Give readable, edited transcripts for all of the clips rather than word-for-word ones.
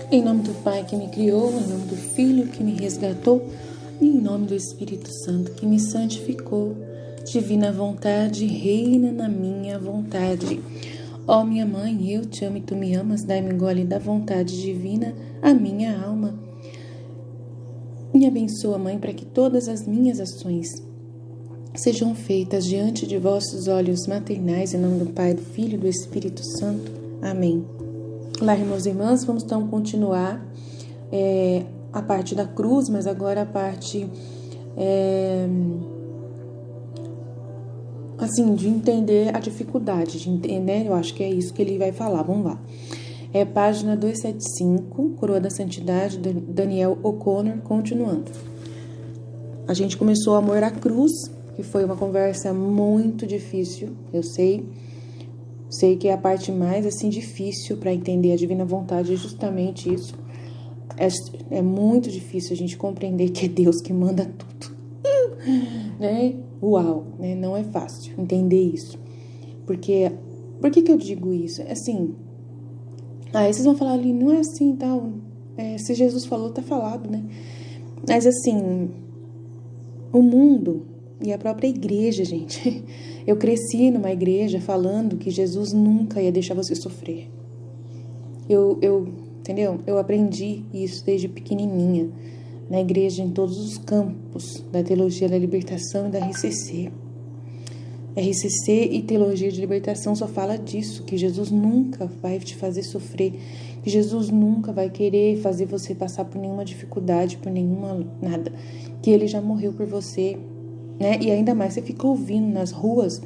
Em nome do Pai que me criou, em nome do Filho que me resgatou, e em nome do Espírito Santo que me santificou. Divina vontade, reina na minha vontade. Ó minha mãe, eu te amo e tu me amas, dai-me um gole da vontade divina, a minha alma. Me abençoa, Mãe, para que todas as minhas ações sejam feitas diante de vossos olhos maternais, em nome do Pai, do Filho e do Espírito Santo. Amém. Olá, irmãos e irmãs, vamos então continuar a parte da cruz, mas agora a parte de entender a dificuldade, de entender, eu acho que é isso que ele vai falar, vamos lá. É página 275, Coroa da Santidade, Daniel O'Connor, continuando. A gente começou o amor à cruz, que foi uma conversa muito difícil, eu sei que é a parte mais difícil para entender a divina vontade, é justamente isso. É muito difícil a gente compreender que é Deus que manda tudo, né? Uau, né? Não é fácil entender isso. Por que eu digo isso? Aí vocês vão falar ali, não é assim e tal. Se Jesus falou, tá falado, né? Mas o mundo e a própria igreja, gente. Eu cresci numa igreja falando que Jesus nunca ia deixar você sofrer. Entendeu? Eu aprendi isso desde pequenininha, na igreja, em todos os campos da teologia da libertação e da RCC. RCC e teologia de libertação só fala disso, que Jesus nunca vai te fazer sofrer, que Jesus nunca vai querer fazer você passar por nenhuma dificuldade, por nenhuma nada, que ele já morreu por você, né? E ainda mais você fica ouvindo nas ruas,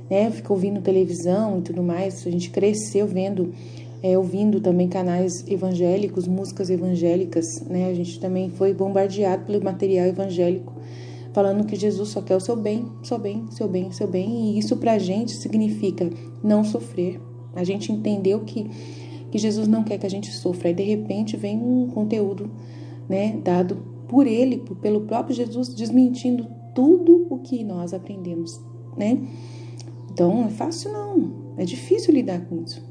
né? Fica ouvindo televisão e tudo mais. A gente cresceu ouvindo também canais evangélicos, músicas evangélicas, né? A gente também foi bombardeado pelo material evangélico, falando que Jesus só quer o seu bem, seu bem, seu bem, seu bem. E isso pra gente significa não sofrer. A gente entendeu que Jesus não quer que a gente sofra. Aí de repente vem um conteúdo, né, dado por ele, pelo próprio Jesus, desmentindo tudo o que nós aprendemos, né? Então não é fácil não, é difícil lidar com isso.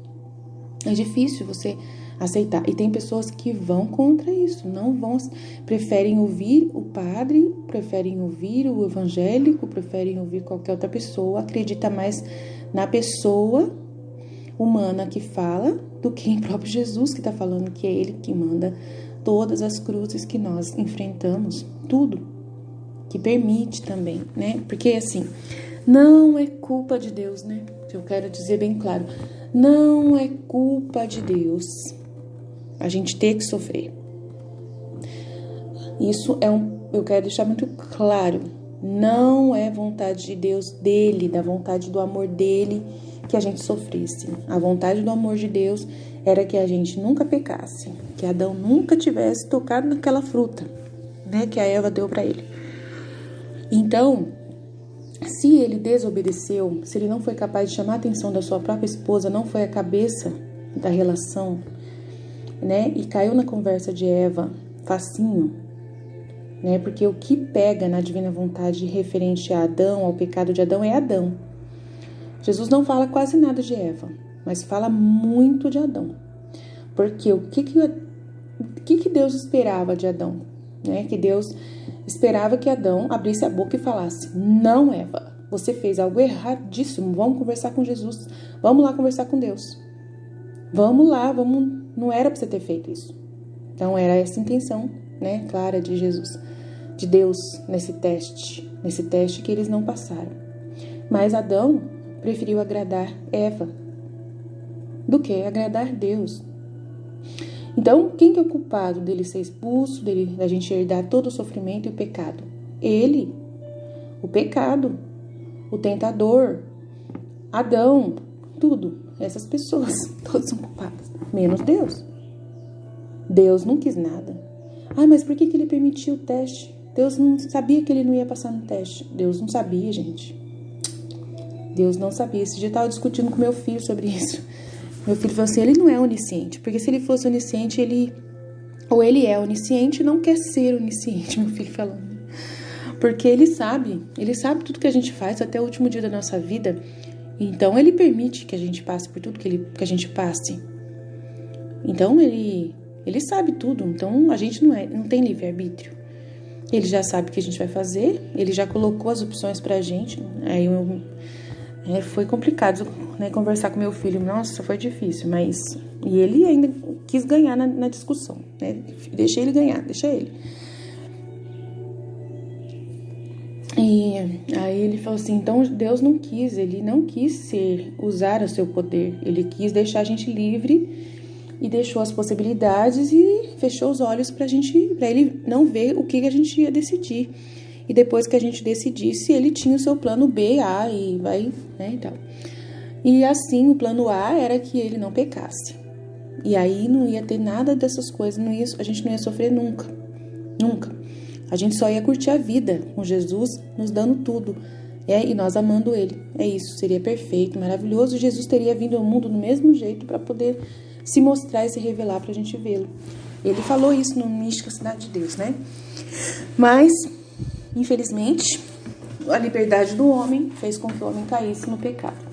É difícil você aceitar. E tem pessoas que vão contra isso, preferem ouvir o padre, preferem ouvir o evangélico, preferem ouvir qualquer outra pessoa, acredita mais na pessoa humana que fala do que em próprio Jesus que está falando, que é ele que manda todas as cruzes que nós enfrentamos, tudo, que permite também, né? Porque não é culpa de Deus, né? Eu quero dizer bem claro, não é culpa de Deus a gente ter que sofrer. Isso eu quero deixar muito claro, não é vontade de Deus, da vontade do amor dele, que a gente sofresse. A vontade do amor de Deus era que a gente nunca pecasse, que Adão nunca tivesse tocado naquela fruta, né, que a Eva deu para ele. Então, se ele desobedeceu, se ele não foi capaz de chamar a atenção da sua própria esposa, não foi a cabeça da relação, né, e caiu na conversa de Eva, facinho, né, porque o que pega na divina vontade referente a Adão, ao pecado de Adão, é Adão. Jesus não fala quase nada de Eva, mas fala muito de Adão. Porque o que Deus esperava de Adão? Né? Que Deus esperava que Adão abrisse a boca e falasse: não, Eva, você fez algo erradíssimo, vamos conversar com Jesus, vamos lá conversar com Deus. Vamos lá, não era para você ter feito isso. Então era essa intenção, né, clara de Jesus, de Deus nesse teste que eles não passaram. Mas Adão preferiu agradar Eva do que agradar Deus. Então, quem que é o culpado dele ser expulso, da gente herdar todo o sofrimento e o pecado? Ele, o pecado, o tentador, Adão, tudo. Essas pessoas, todos são culpados, menos Deus. Deus não quis nada. Mas por que ele permitiu o teste? Deus não sabia que ele não ia passar no teste. Deus não sabia, gente. Deus não sabia. Esse dia eu estava discutindo com meu filho sobre isso. Meu filho falou assim, ele não é onisciente. Porque se ele fosse onisciente, ele é onisciente e não quer ser onisciente, meu filho falou. Porque ele sabe tudo que a gente faz até o último dia da nossa vida. Então, ele permite que a gente passe por tudo que a gente passe. Então, ele Ele sabe tudo, então a gente não tem livre-arbítrio. Ele já sabe o que a gente vai fazer, ele já colocou as opções pra gente. Aí foi complicado, né, conversar com meu filho. Nossa, foi difícil, mas... E ele ainda quis ganhar na discussão, né? Deixa ele ganhar, deixa ele. E aí ele falou assim, então Deus ele não quis usar o seu poder. Ele quis deixar a gente livre e deixou as possibilidades e fechou os olhos para ele não ver o que a gente ia decidir. E depois que a gente decidisse, ele tinha o seu plano B, A e vai, né, e tal. E assim, o plano A era que ele não pecasse. E aí não ia ter nada dessas coisas, a gente não ia sofrer nunca. Nunca. A gente só ia curtir a vida com Jesus nos dando tudo. E nós amando ele. É isso, seria perfeito, maravilhoso. Jesus teria vindo ao mundo do mesmo jeito para poder se mostrar e se revelar pra gente vê-lo. Ele falou isso no Mística Cidade de Deus, né? Mas, infelizmente, a liberdade do homem fez com que o homem caísse no pecado.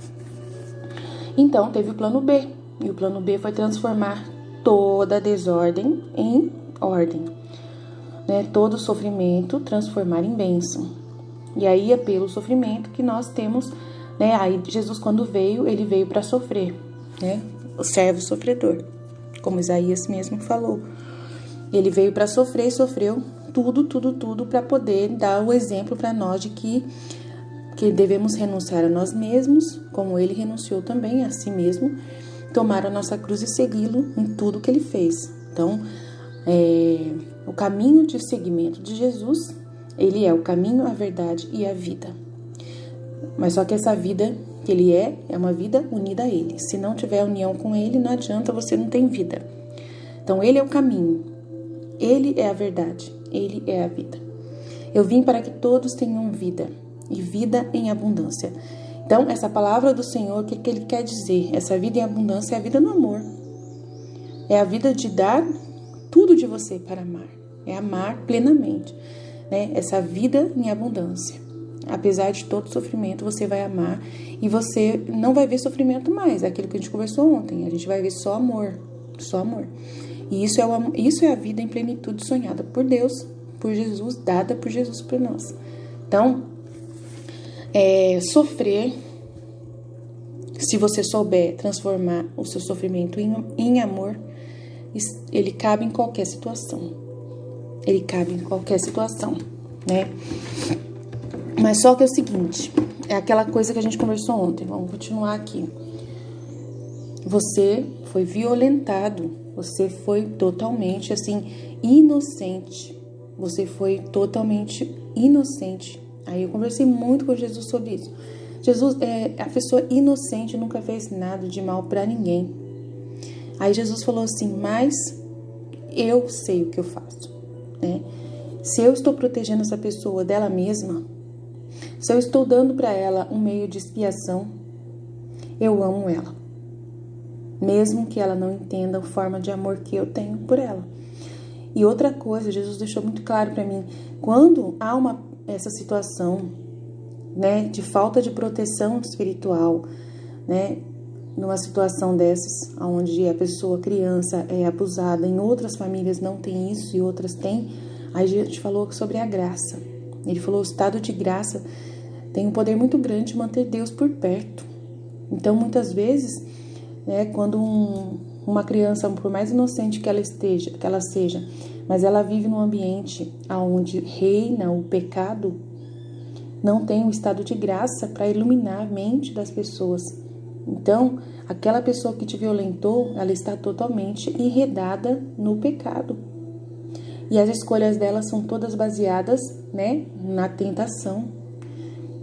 Então, teve o plano B. E o plano B foi transformar toda a desordem em ordem. Né? Todo sofrimento transformar em bênção. E aí é pelo sofrimento que nós temos, né? Aí Jesus, quando veio, ele veio para sofrer, né? O servo sofredor, como Isaías mesmo falou. Ele veio para sofrer e sofreu tudo para poder dar o exemplo para nós de que devemos renunciar a nós mesmos, como ele renunciou também a si mesmo, tomar a nossa cruz e segui-lo em tudo que ele fez. Então, o caminho de seguimento de Jesus, ele é o caminho, a verdade e a vida. Mas só que essa vida que ele é uma vida unida a ele. Se não tiver união com ele, não adianta, você não tem vida. Então, ele é o caminho, ele é a verdade, ele é a vida. Eu vim para que todos tenham vida, e vida em abundância. Então, essa palavra do Senhor, o que ele quer dizer? Essa vida em abundância é a vida no amor. É a vida de dar tudo de você para amar. É amar plenamente, né? Essa vida em abundância. Apesar de todo sofrimento, você vai amar e você não vai ver sofrimento mais. É aquilo que a gente conversou ontem. A gente vai ver só amor. Só amor. E isso é a vida em plenitude sonhada por Deus, por Jesus, dada por Jesus por nós. Então, sofrer, se você souber transformar o seu sofrimento em amor, ele cabe em qualquer situação. Ele cabe em qualquer situação, né? Mas só que é o seguinte, é aquela coisa que a gente conversou ontem. Vamos continuar aqui. Você foi violentado, você foi totalmente, assim, inocente. Você foi totalmente inocente. Aí eu conversei muito com Jesus sobre isso. Jesus, a pessoa inocente nunca fez nada de mal para ninguém. Aí Jesus falou assim, mas eu sei o que eu faço, né? Se eu estou protegendo essa pessoa dela mesma, se eu estou dando para ela um meio de expiação, eu amo ela. Mesmo que ela não entenda a forma de amor que eu tenho por ela. E outra coisa, Jesus deixou muito claro para mim, quando há essa situação, né, de falta de proteção espiritual, né, numa situação dessas, onde a pessoa, criança, é abusada, em outras famílias não tem isso e outras têm, aí a gente falou sobre a graça. Ele falou, o estado de graça tem um poder muito grande de manter Deus por perto. Então, muitas vezes, né, quando uma criança, por mais inocente que ela seja, mas ela vive num ambiente onde reina o pecado, não tem um estado de graça para iluminar a mente das pessoas. Então, aquela pessoa que te violentou, ela está totalmente enredada no pecado. E as escolhas dela são todas baseadas, né, na tentação,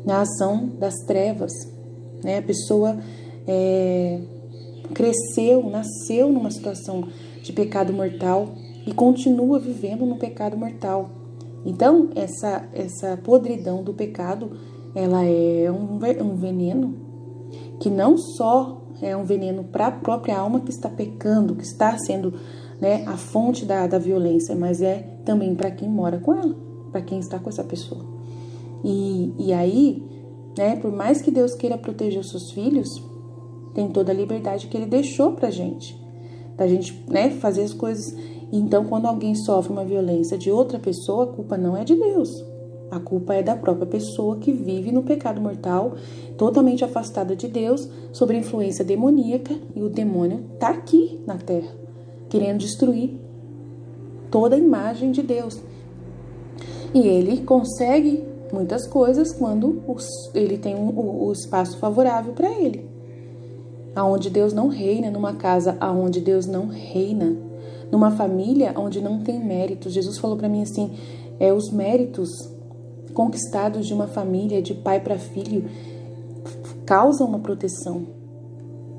na ação das trevas, né? A pessoa nasceu numa situação de pecado mortal e continua vivendo no pecado mortal. Então, essa podridão do pecado, ela é um veneno que não só é um veneno para a própria alma que está pecando, que está sendo, né, a fonte da violência, mas é também para quem mora com ela, para quem está com essa pessoa. E aí, né, por mais que Deus queira proteger os seus filhos, tem toda a liberdade que ele deixou pra gente, da gente, né, fazer as coisas Então, quando alguém sofre uma violência de outra pessoa, a culpa não é de Deus. A culpa é da própria pessoa que vive no pecado mortal, totalmente afastada de Deus, sob a influência demoníaca, e o demônio está aqui na terra, querendo destruir toda a imagem de Deus. E ele consegue muitas coisas quando ele tem o espaço favorável para ele. Aonde Deus não reina, numa casa aonde Deus não reina, numa família onde não tem méritos. Jesus falou para mim assim, os méritos conquistados de uma família, de pai para filho, causam uma proteção,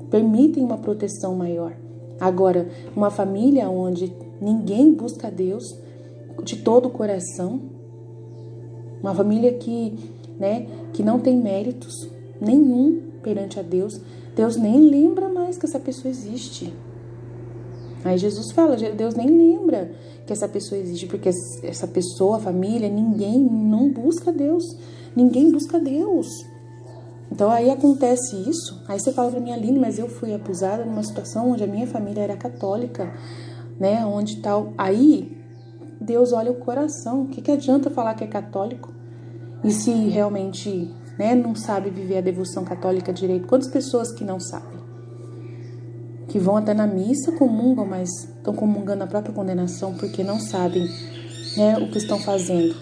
permitem uma proteção maior. Agora, uma família onde ninguém busca Deus de todo o coração, uma família que não tem méritos nenhum perante a Deus, Deus nem lembra mais que essa pessoa existe. Aí Jesus fala, Deus nem lembra que essa pessoa existe, porque essa pessoa, a família, ninguém não busca Deus. Ninguém busca Deus. Então aí acontece isso. Aí você fala pra mim, Aline, mas eu fui abusada numa situação onde a minha família era católica, né? Onde tal. Aí Deus olha o coração. O que adianta falar que é católico? E se realmente, não sabe viver a devoção católica direito? Quantas pessoas que não sabem? Que vão até na missa, comungam, mas estão comungando a própria condenação porque não sabem, o que estão fazendo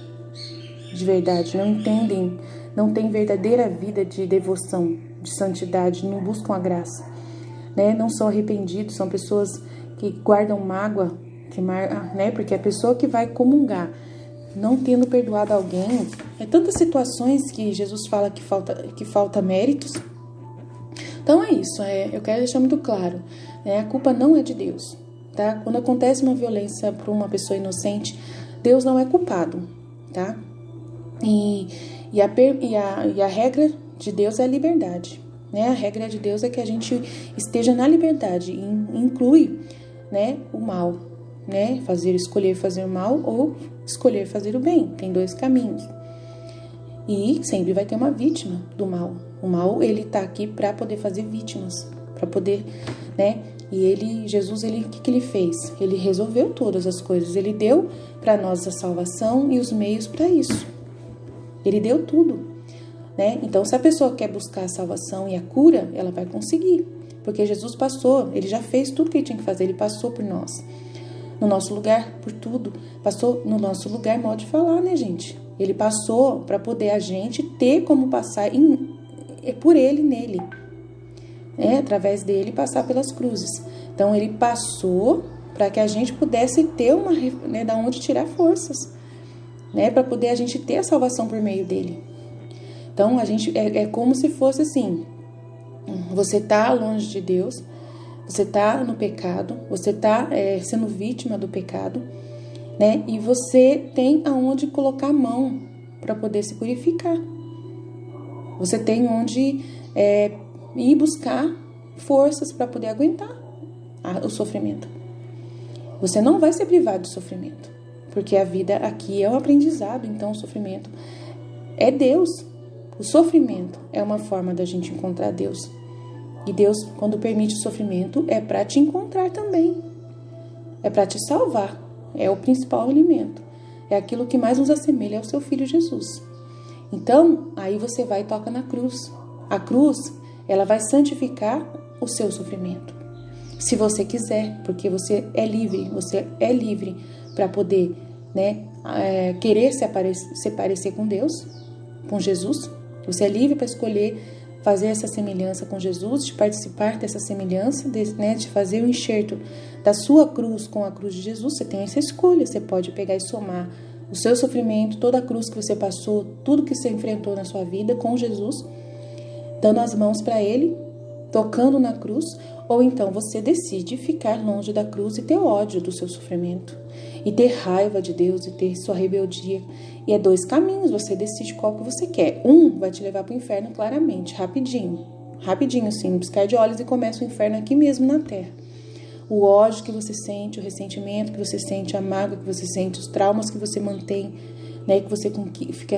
de verdade, não entendem, não têm verdadeira vida de devoção, de santidade, não buscam a graça, não são arrependidos, são pessoas que guardam mágoa, porque a pessoa que vai comungar, não tendo perdoado alguém, tantas situações que Jesus fala que falta méritos. Então é isso, eu quero deixar muito claro, a culpa não é de Deus, tá? Quando acontece uma violência para uma pessoa inocente, Deus não é culpado, tá? E a regra de Deus é a liberdade, A regra de Deus é que a gente esteja na liberdade, e inclui, o mal, escolher fazer o mal ou escolher fazer o bem, tem dois caminhos. E sempre vai ter uma vítima do mal. O mal, ele tá aqui para poder fazer vítimas, para poder, E Jesus, o que ele fez? Ele resolveu todas as coisas. Ele deu para nós a salvação e os meios para isso. Ele deu tudo, Então, se a pessoa quer buscar a salvação e a cura, ela vai conseguir. Porque Jesus passou, ele já fez tudo que ele tinha que fazer, ele passou por nós. No nosso lugar, por tudo. Passou no nosso lugar, modo de falar, gente? Ele passou para poder a gente ter como passar por ele, nele. Através dele, passar pelas cruzes. Então, ele passou para que a gente pudesse ter da onde tirar forças. Para poder a gente ter a salvação por meio dele. Então, a gente é como se fosse assim, você tá longe de Deus, você tá no pecado, você tá sendo vítima do pecado, e você tem aonde colocar a mão para poder se purificar. Você tem onde ir buscar forças para poder aguentar o sofrimento. Você não vai ser privado de sofrimento, porque a vida aqui é um aprendizado, então o sofrimento é Deus. O sofrimento é uma forma da gente encontrar Deus. E Deus, quando permite o sofrimento, é para te encontrar também. É para te salvar. É o principal alimento. É aquilo que mais nos assemelha ao seu Filho Jesus. Então, aí você vai e toca na cruz. A cruz, ela vai santificar o seu sofrimento. Se você quiser, porque você é livre para poder, querer se parecer com Deus, com Jesus. Você é livre para escolher fazer essa semelhança com Jesus, de participar dessa semelhança, de fazer o enxerto da sua cruz com a cruz de Jesus. Você tem essa escolha, você pode pegar e somar o seu sofrimento, toda a cruz que você passou, tudo que você enfrentou na sua vida com Jesus, dando as mãos para Ele, tocando na cruz, ou então você decide ficar longe da cruz e ter ódio do seu sofrimento, e ter raiva de Deus, e ter sua rebeldia. E é dois caminhos, você decide qual que você quer. Um vai te levar para o inferno claramente, rapidinho, assim, no piscar de olhos, e começa o inferno aqui mesmo na terra. O ódio que você sente, o ressentimento que você sente, a mágoa que você sente, os traumas que você mantém, que você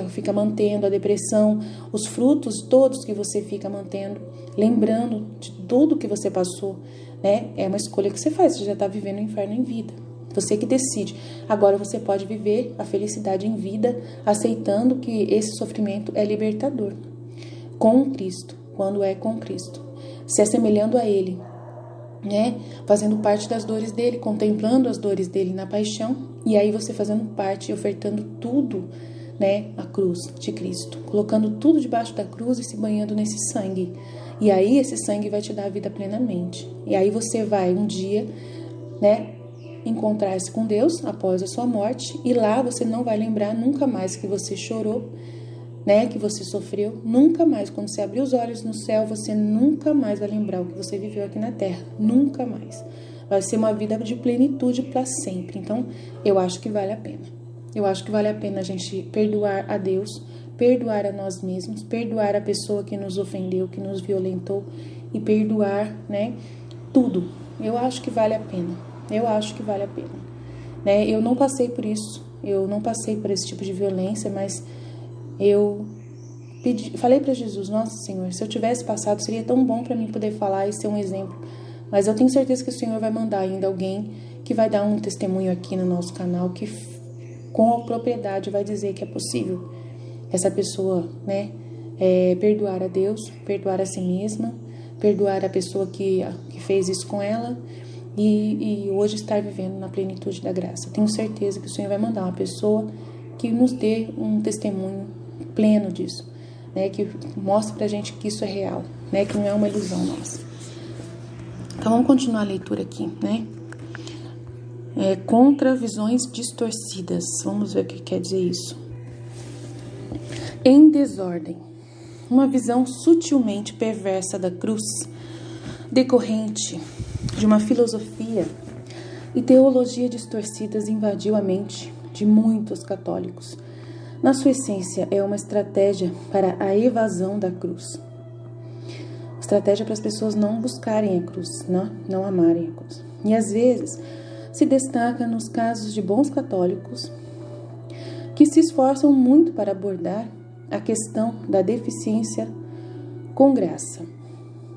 fica mantendo, a depressão, os frutos todos que você fica mantendo, lembrando de tudo que você passou, é uma escolha que você faz, você já está vivendo o inferno em vida. Você que decide. Agora você pode viver a felicidade em vida, aceitando que esse sofrimento é libertador. Com Cristo, quando é com Cristo. Se assemelhando a Ele, né? Fazendo parte das dores dele, contemplando as dores dele na paixão. E aí você fazendo parte e ofertando tudo, né? A cruz de Cristo. Colocando tudo debaixo da cruz e se banhando nesse sangue. E aí esse sangue vai te dar a vida plenamente. E aí você vai um dia, né? Encontrar-se com Deus após a sua morte, e lá você não vai lembrar nunca mais que você chorou, né, que você sofreu, nunca mais. Quando você abrir os olhos no céu, você nunca mais vai lembrar o que você viveu aqui na terra, nunca mais. Vai ser uma vida de plenitude para sempre. Então, eu acho que vale a pena. Eu acho que vale a pena a gente perdoar a Deus, perdoar a nós mesmos, perdoar a pessoa que nos ofendeu, que nos violentou, e perdoar, né, tudo. Eu acho que vale a pena. Eu acho que vale a pena, né? Eu não passei por isso, eu não passei por esse tipo de violência, mas eu falei para Jesus: nossa, Senhor, se eu tivesse passado, seria tão bom para mim poder falar e ser um exemplo. Mas eu tenho certeza que o Senhor vai mandar ainda alguém que vai dar um testemunho aqui no nosso canal, que com a propriedade vai dizer que é possível essa pessoa, né, perdoar a Deus, perdoar a si mesma, perdoar a pessoa que fez isso com ela, e hoje estar vivendo na plenitude da graça. Eu tenho certeza que o Senhor vai mandar uma pessoa que nos dê um testemunho pleno disso, né? Que mostre pra gente que isso é real, né? Que não é uma ilusão nossa. Então vamos continuar a leitura aqui, né? Contra visões distorcidas. Vamos ver o que quer dizer isso. Em desordem. Uma visão sutilmente perversa da cruz, decorrente de uma filosofia e teologia distorcidas, invadiu a mente de muitos católicos. Na sua essência, é uma estratégia para a evasão da cruz. Estratégia para as pessoas não buscarem a cruz, não amarem a cruz. E às vezes se destaca nos casos de bons católicos que se esforçam muito para abordar a questão da deficiência com graça.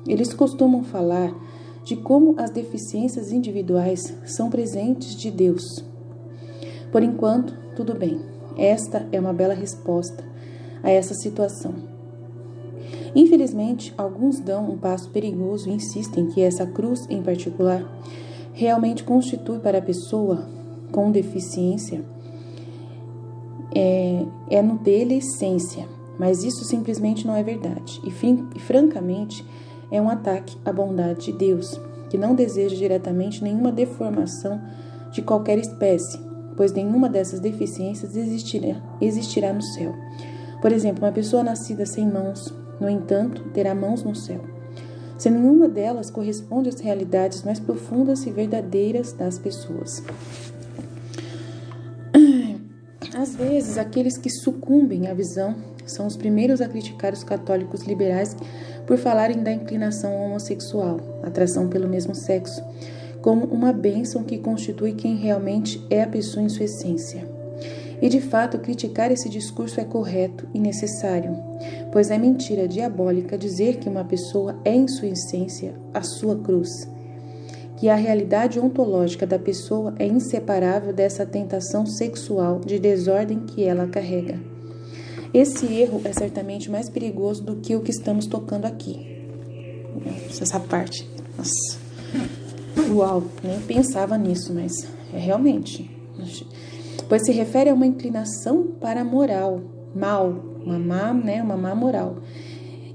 Eles costumam falar de como as deficiências individuais são presentes de Deus. Por enquanto, tudo bem. Esta é uma bela resposta a essa situação. Infelizmente, alguns dão um passo perigoso e insistem que essa cruz, em particular, realmente constitui para a pessoa com deficiência no dele essência, mas isso simplesmente não é verdade. E francamente, é um ataque à bondade de Deus, que não deseja diretamente nenhuma deformação de qualquer espécie, pois nenhuma dessas deficiências existirá no céu. Por exemplo, uma pessoa nascida sem mãos, no entanto, terá mãos no céu. Se nenhuma delas corresponde às realidades mais profundas e verdadeiras das pessoas. Às vezes, aqueles que sucumbem à visão são os primeiros a criticar os católicos liberais por falarem da inclinação homossexual, atração pelo mesmo sexo, como uma bênção que constitui quem realmente é a pessoa em sua essência. E de fato, criticar esse discurso é correto e necessário, pois é mentira diabólica dizer que uma pessoa é em sua essência a sua cruz, que a realidade ontológica da pessoa é inseparável dessa tentação sexual de desordem que ela carrega. Esse erro é certamente mais perigoso do que o que estamos tocando aqui. Essa parte, nossa, uau, nem pensava nisso, mas é realmente, pois se refere a uma inclinação para a moral, mal, uma má moral,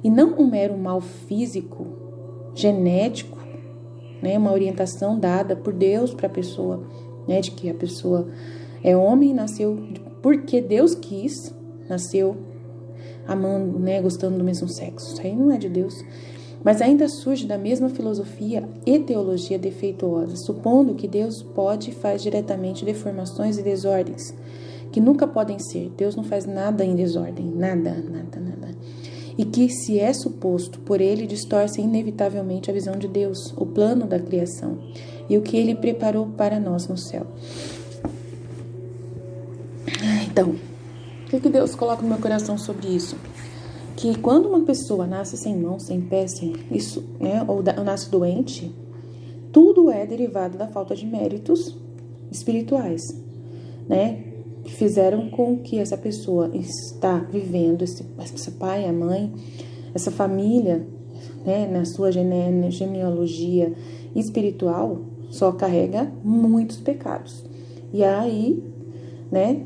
e não um mero mal físico, genético, né, uma orientação dada por Deus para a pessoa, né, de que a pessoa é homem e nasceu porque Deus quis, nasceu amando, né, gostando do mesmo sexo. Isso aí não é de Deus. Mas ainda surge da mesma filosofia e teologia defeituosa, supondo que Deus pode e faz diretamente deformações e desordens, que nunca podem ser. Deus não faz nada em desordem, nada. E que, se é suposto por ele, distorce inevitavelmente a visão de Deus, o plano da criação e o que ele preparou para nós no céu. Então, o que Deus coloca no meu coração sobre isso? Que quando uma pessoa nasce sem mão, sem pé, ou nasce doente, tudo é derivado da falta de méritos espirituais, né? Que fizeram com que essa pessoa está vivendo, esse pai, a mãe, essa família, né, na sua genealogia espiritual, só carrega muitos pecados. E aí, né,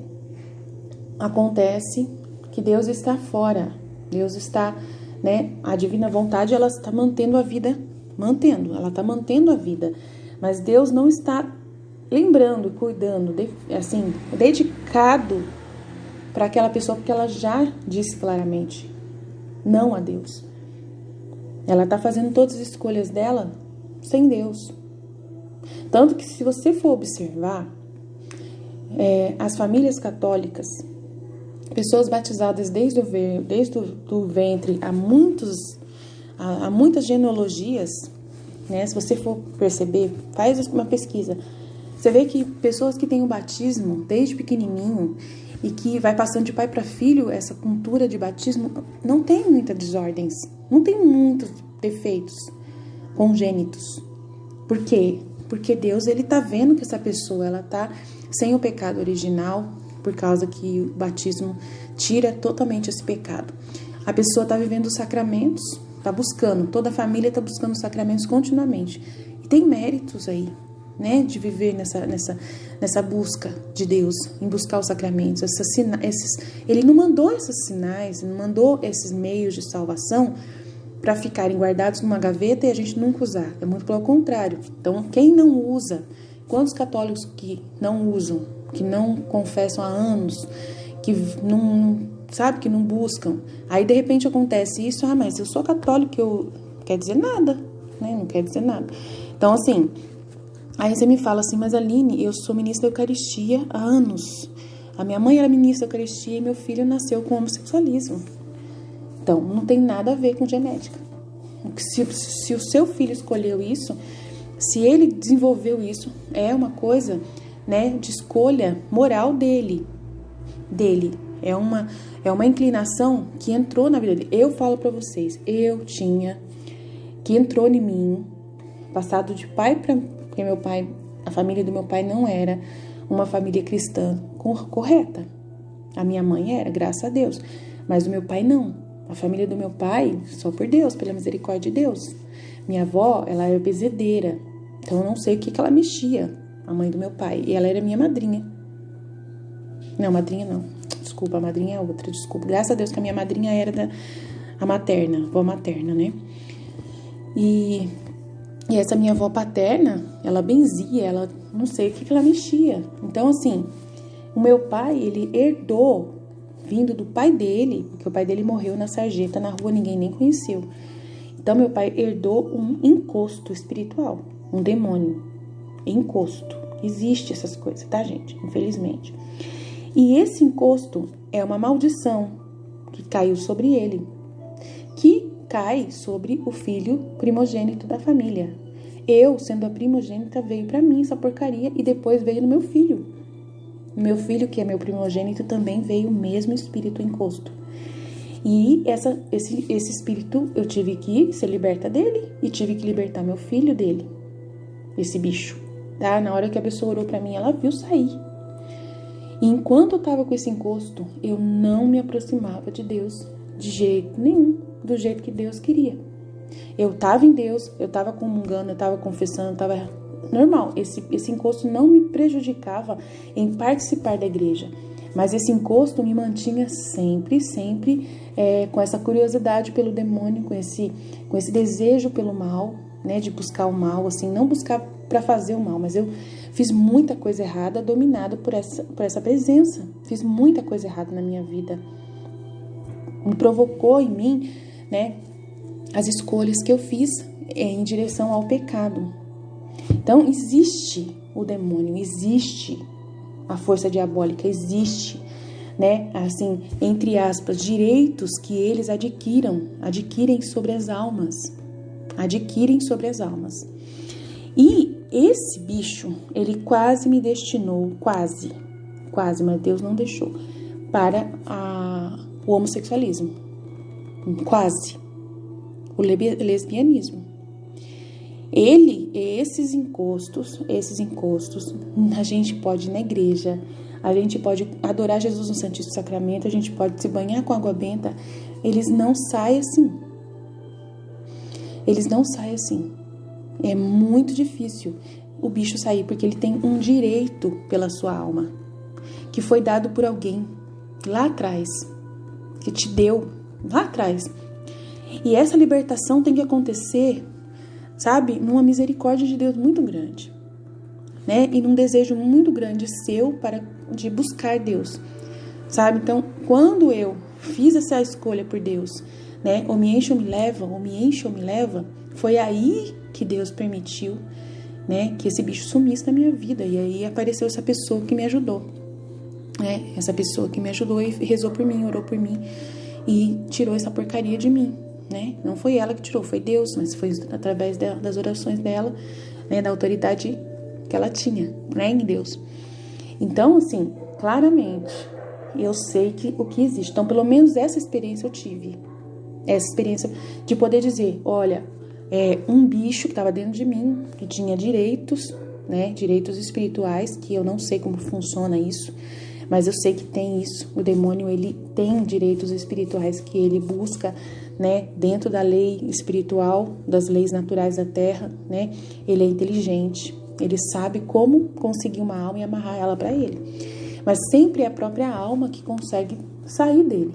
acontece que Deus está fora. Deus está, né, a divina vontade, ela está mantendo a vida, ela está mantendo a vida. Mas Deus não está lembrando, cuidando, assim, dedicado para aquela pessoa, porque ela já disse claramente não a Deus. Ela está fazendo todas as escolhas dela sem Deus. Tanto que, se você for observar, as famílias católicas, pessoas batizadas desde o ventre, há muitas genealogias, né? Se você for perceber, faz uma pesquisa. Você vê que pessoas que têm o batismo desde pequenininho e que vai passando de pai para filho, essa cultura de batismo, não tem muitas desordens, não tem muitos defeitos congênitos. Por quê? Porque Deus, ele tá vendo que essa pessoa, ela tá sem o pecado original, por causa que o batismo tira totalmente esse pecado. A pessoa tá vivendo os sacramentos, tá buscando, toda a família tá buscando os sacramentos continuamente. E tem méritos aí, né, de viver nessa busca de Deus, em buscar os sacramentos. Ele não mandou esses sinais, não mandou esses meios de salvação para ficarem guardados numa gaveta e a gente nunca usar. É muito pelo contrário. Então, quem não usa, quantos católicos que não usam, que não confessam há anos, que não, sabe, que não buscam. Aí, de repente, acontece isso, mas eu sou católico, não quer dizer nada, né? Não quer dizer nada. Então, assim, aí você me fala assim, mas Aline, eu sou ministra da Eucaristia há anos. A minha mãe era ministra da Eucaristia e meu filho nasceu com homossexualismo. Então, não tem nada a ver com genética. Se o seu filho escolheu isso, se ele desenvolveu isso, é uma coisa, né, de escolha moral dele. É uma inclinação que entrou na vida dele. Eu falo pra vocês, que entrou em mim, passado de pai para... Porque meu pai, a família do meu pai não era uma família cristã correta. A minha mãe era, graças a Deus. Mas o meu pai não. A família do meu pai, só por Deus, pela misericórdia de Deus. Minha avó, ela era bezedeira. Então eu não sei o que ela mexia, a mãe do meu pai. E ela era minha madrinha. Não, madrinha não. Desculpa, a madrinha é outra, desculpa. Graças a Deus que a minha madrinha era a materna, avó materna, né? E essa minha avó paterna, ela benzia, ela não sei o que ela mexia. Então, assim, o meu pai, ele herdou, vindo do pai dele, porque o pai dele morreu na sarjeta, na rua, ninguém nem conheceu. Então, meu pai herdou um encosto espiritual, um demônio, encosto. Existe essas coisas, tá, gente? Infelizmente. E esse encosto é uma maldição que caiu sobre ele, que cai sobre o filho primogênito da família. Eu, sendo a primogênita, veio pra mim essa porcaria e depois veio no meu filho. Meu filho, que é meu primogênito, também veio o mesmo espírito encosto. E esse espírito, eu tive que ser liberta dele e tive que libertar meu filho dele, esse bicho, tá? Na hora que a pessoa orou pra mim, ela viu sair. E enquanto eu tava com esse encosto, eu não me aproximava de Deus de jeito nenhum, do jeito que Deus queria. Eu tava em Deus, eu tava comungando, eu tava confessando, eu tava normal. Esse encosto não me prejudicava em participar da igreja. Mas esse encosto me mantinha sempre com essa curiosidade pelo demônio, com esse desejo pelo mal, né, de buscar o mal, assim, não buscar para fazer o mal, mas eu fiz muita coisa errada, dominada por essa presença. Fiz muita coisa errada na minha vida. Me provocou em mim, né, as escolhas que eu fiz em direção ao pecado. Então, existe o demônio, existe a força diabólica, existe, né, assim, entre aspas, direitos que eles adquirem sobre as almas. Adquirem sobre as almas. E esse bicho, ele quase me destinou, quase, mas Deus não deixou, para o homossexualismo. Quase. O lesbianismo. Esses encostos, a gente pode ir na igreja, a gente pode adorar Jesus no Santíssimo Sacramento, a gente pode se banhar com água benta, eles não saem assim. Eles não saem assim. É muito difícil o bicho sair, porque ele tem um direito pela sua alma, que foi dado por alguém lá atrás, que te deu lá atrás. E essa libertação tem que acontecer, sabe, numa misericórdia de Deus muito grande, né? E num desejo muito grande seu de buscar Deus, sabe? Então, quando eu fiz essa escolha por Deus, né? Ou me enche ou me leva, foi aí que Deus permitiu, né? Que esse bicho sumisse da minha vida. E aí apareceu essa pessoa que me ajudou, né? Essa pessoa que me ajudou e rezou por mim, orou por mim e tirou essa porcaria de mim, né? Não foi ela que tirou, foi Deus, mas foi através das orações dela, né? Da autoridade que ela tinha, né? Em Deus. Então, assim, claramente, eu sei o que existe. Então, pelo menos essa experiência eu tive. Essa experiência de poder dizer, olha, um bicho que estava dentro de mim, que tinha direitos, né? Direitos espirituais, que eu não sei como funciona isso, mas eu sei que tem isso. O demônio, ele tem direitos espirituais que ele busca, né, dentro da lei espiritual, das leis naturais da terra, né? Ele é inteligente, ele sabe como conseguir uma alma e amarrar ela para ele. Mas sempre é a própria alma que consegue sair dele.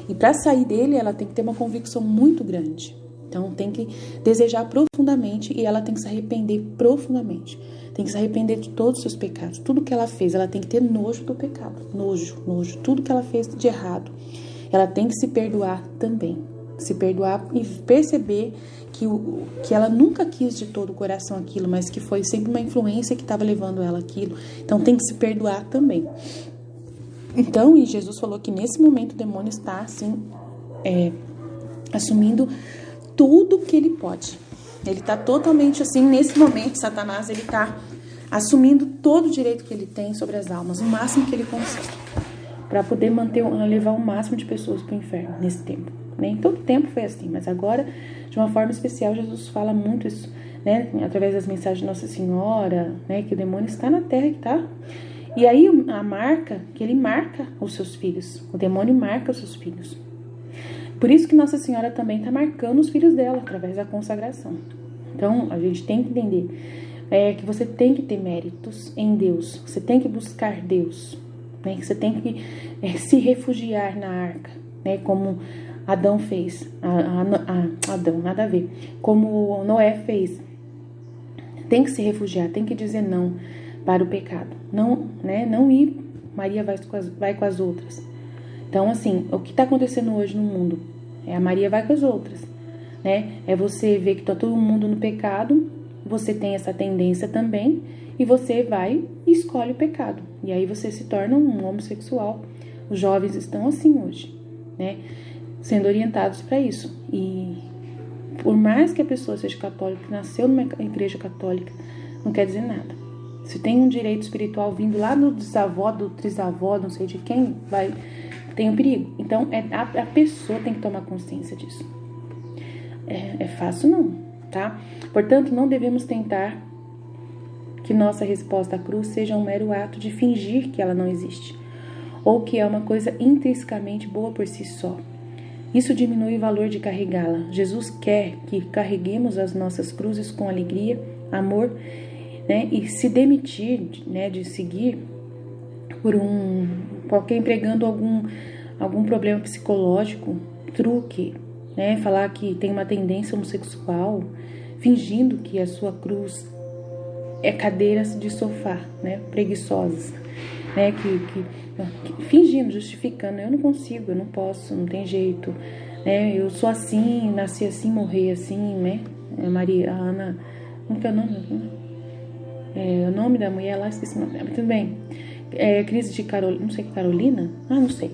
E para sair dele, ela tem que ter uma convicção muito grande. Então, tem que desejar profundamente e ela tem que se arrepender profundamente. Tem que se arrepender de todos os seus pecados. Tudo que ela fez, ela tem que ter nojo do pecado. Nojo. Tudo que ela fez de errado. Ela tem que se perdoar também. Se perdoar e perceber que ela nunca quis de todo o coração aquilo, mas que foi sempre uma influência que estava levando ela aquilo. Então, tem que se perdoar também. Então, e Jesus falou que nesse momento o demônio está, assim, assumindo tudo que ele pode. Ele está totalmente assim, nesse momento, Satanás, ele está assumindo todo o direito que ele tem sobre as almas, o máximo que ele consegue, para poder levar o máximo de pessoas para o inferno nesse tempo. Nem todo tempo foi assim, mas agora, de uma forma especial, Jesus fala muito isso, né? Através das mensagens de Nossa Senhora, né? Que o demônio está na terra, que tá. E aí a marca, que ele marca os seus filhos. O demônio marca os seus filhos. Por isso que Nossa Senhora também está marcando os filhos dela, através da consagração. Então, a gente tem que entender que você tem que ter méritos em Deus. Você tem que buscar Deus. Né? Você tem que se refugiar na arca, né? Como Adão fez. Adão, nada a ver. Como Noé fez. Tem que se refugiar, tem que dizer não para o pecado. Não, né? Não ir, Maria vai com as outras. Então, assim, o que está acontecendo hoje no mundo? A Maria vai com as outras, né? É você ver que está todo mundo no pecado, você tem essa tendência também, e você vai e escolhe o pecado. E aí você se torna um homossexual. Os jovens estão assim hoje, né? Sendo orientados para isso. E por mais que a pessoa seja católica, que nasceu numa igreja católica, não quer dizer nada. Se tem um direito espiritual vindo lá do bisavó, do trisavó, não sei de quem, tem um perigo. Então, a pessoa tem que tomar consciência disso. É fácil não, tá? Portanto, não devemos tentar que nossa resposta à cruz seja um mero ato de fingir que ela não existe, ou que é uma coisa intrinsecamente boa por si só. Isso diminui o valor de carregá-la. Jesus quer que carreguemos as nossas cruzes com alegria, amor, né? E se demitir, né, de seguir por qualquer empregando algum problema psicológico, truque, né? Falar que tem uma tendência homossexual, fingindo que a sua cruz é cadeiras de sofá, né? Preguiçosas, né? Fingindo, justificando, eu não consigo, eu não posso, não tem jeito, né? Eu sou assim, nasci assim, morri assim, né? A Ana, como que é o nome? O nome da mulher lá, esqueci o nome dela, tudo bem. Crise de Carolina, não sei, Carolina? Não sei.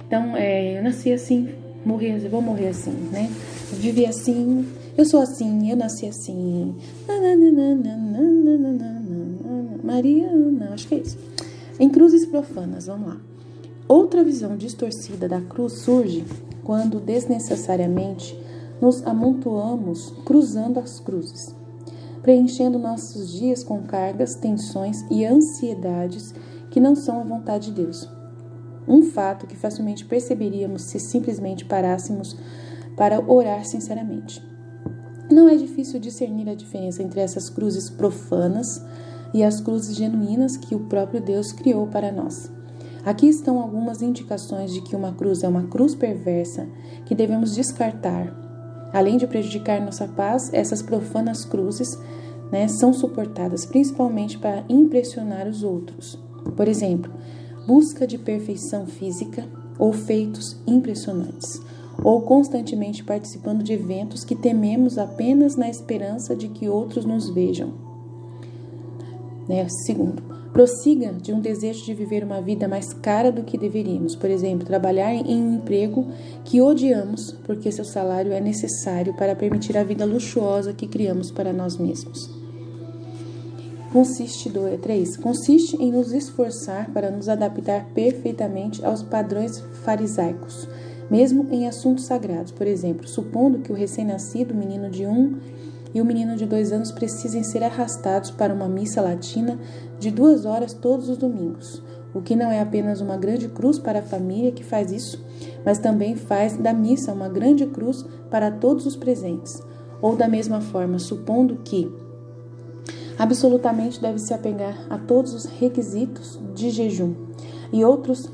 Então, eu nasci assim, vou morrer assim, né? Eu vivi assim, eu sou assim, eu nasci assim. Mariana, acho que é isso. Em cruzes profanas, vamos lá. Outra visão distorcida da cruz surge quando desnecessariamente nos amontoamos cruzando as cruzes, preenchendo nossos dias com cargas, tensões e ansiedades que não são a vontade de Deus. Um fato que facilmente perceberíamos se simplesmente parássemos para orar sinceramente. Não é difícil discernir a diferença entre essas cruzes profanas e as cruzes genuínas que o próprio Deus criou para nós. Aqui estão algumas indicações de que uma cruz é uma cruz perversa que devemos descartar. Além de prejudicar nossa paz, essas profanas cruzes, são suportadas principalmente para impressionar os outros. Por exemplo, busca de perfeição física ou feitos impressionantes, ou constantemente participando de eventos que tememos apenas na esperança de que outros nos vejam. Segundo, prossiga de um desejo de viver uma vida mais cara do que deveríamos. Por exemplo, trabalhar em um emprego que odiamos porque seu salário é necessário para permitir a vida luxuosa que criamos para nós mesmos. Consiste em nos esforçar para nos adaptar perfeitamente aos padrões farisaicos, mesmo em assuntos sagrados. Por exemplo, supondo que o recém-nascido, o menino de 1 e o menino de 2 anos precisem ser arrastados para uma missa latina de 2 horas todos os domingos, o que não é apenas uma grande cruz para a família que faz isso, mas também faz da missa uma grande cruz para todos os presentes. Ou da mesma forma, supondo que absolutamente deve se apegar a todos os requisitos de jejum e outras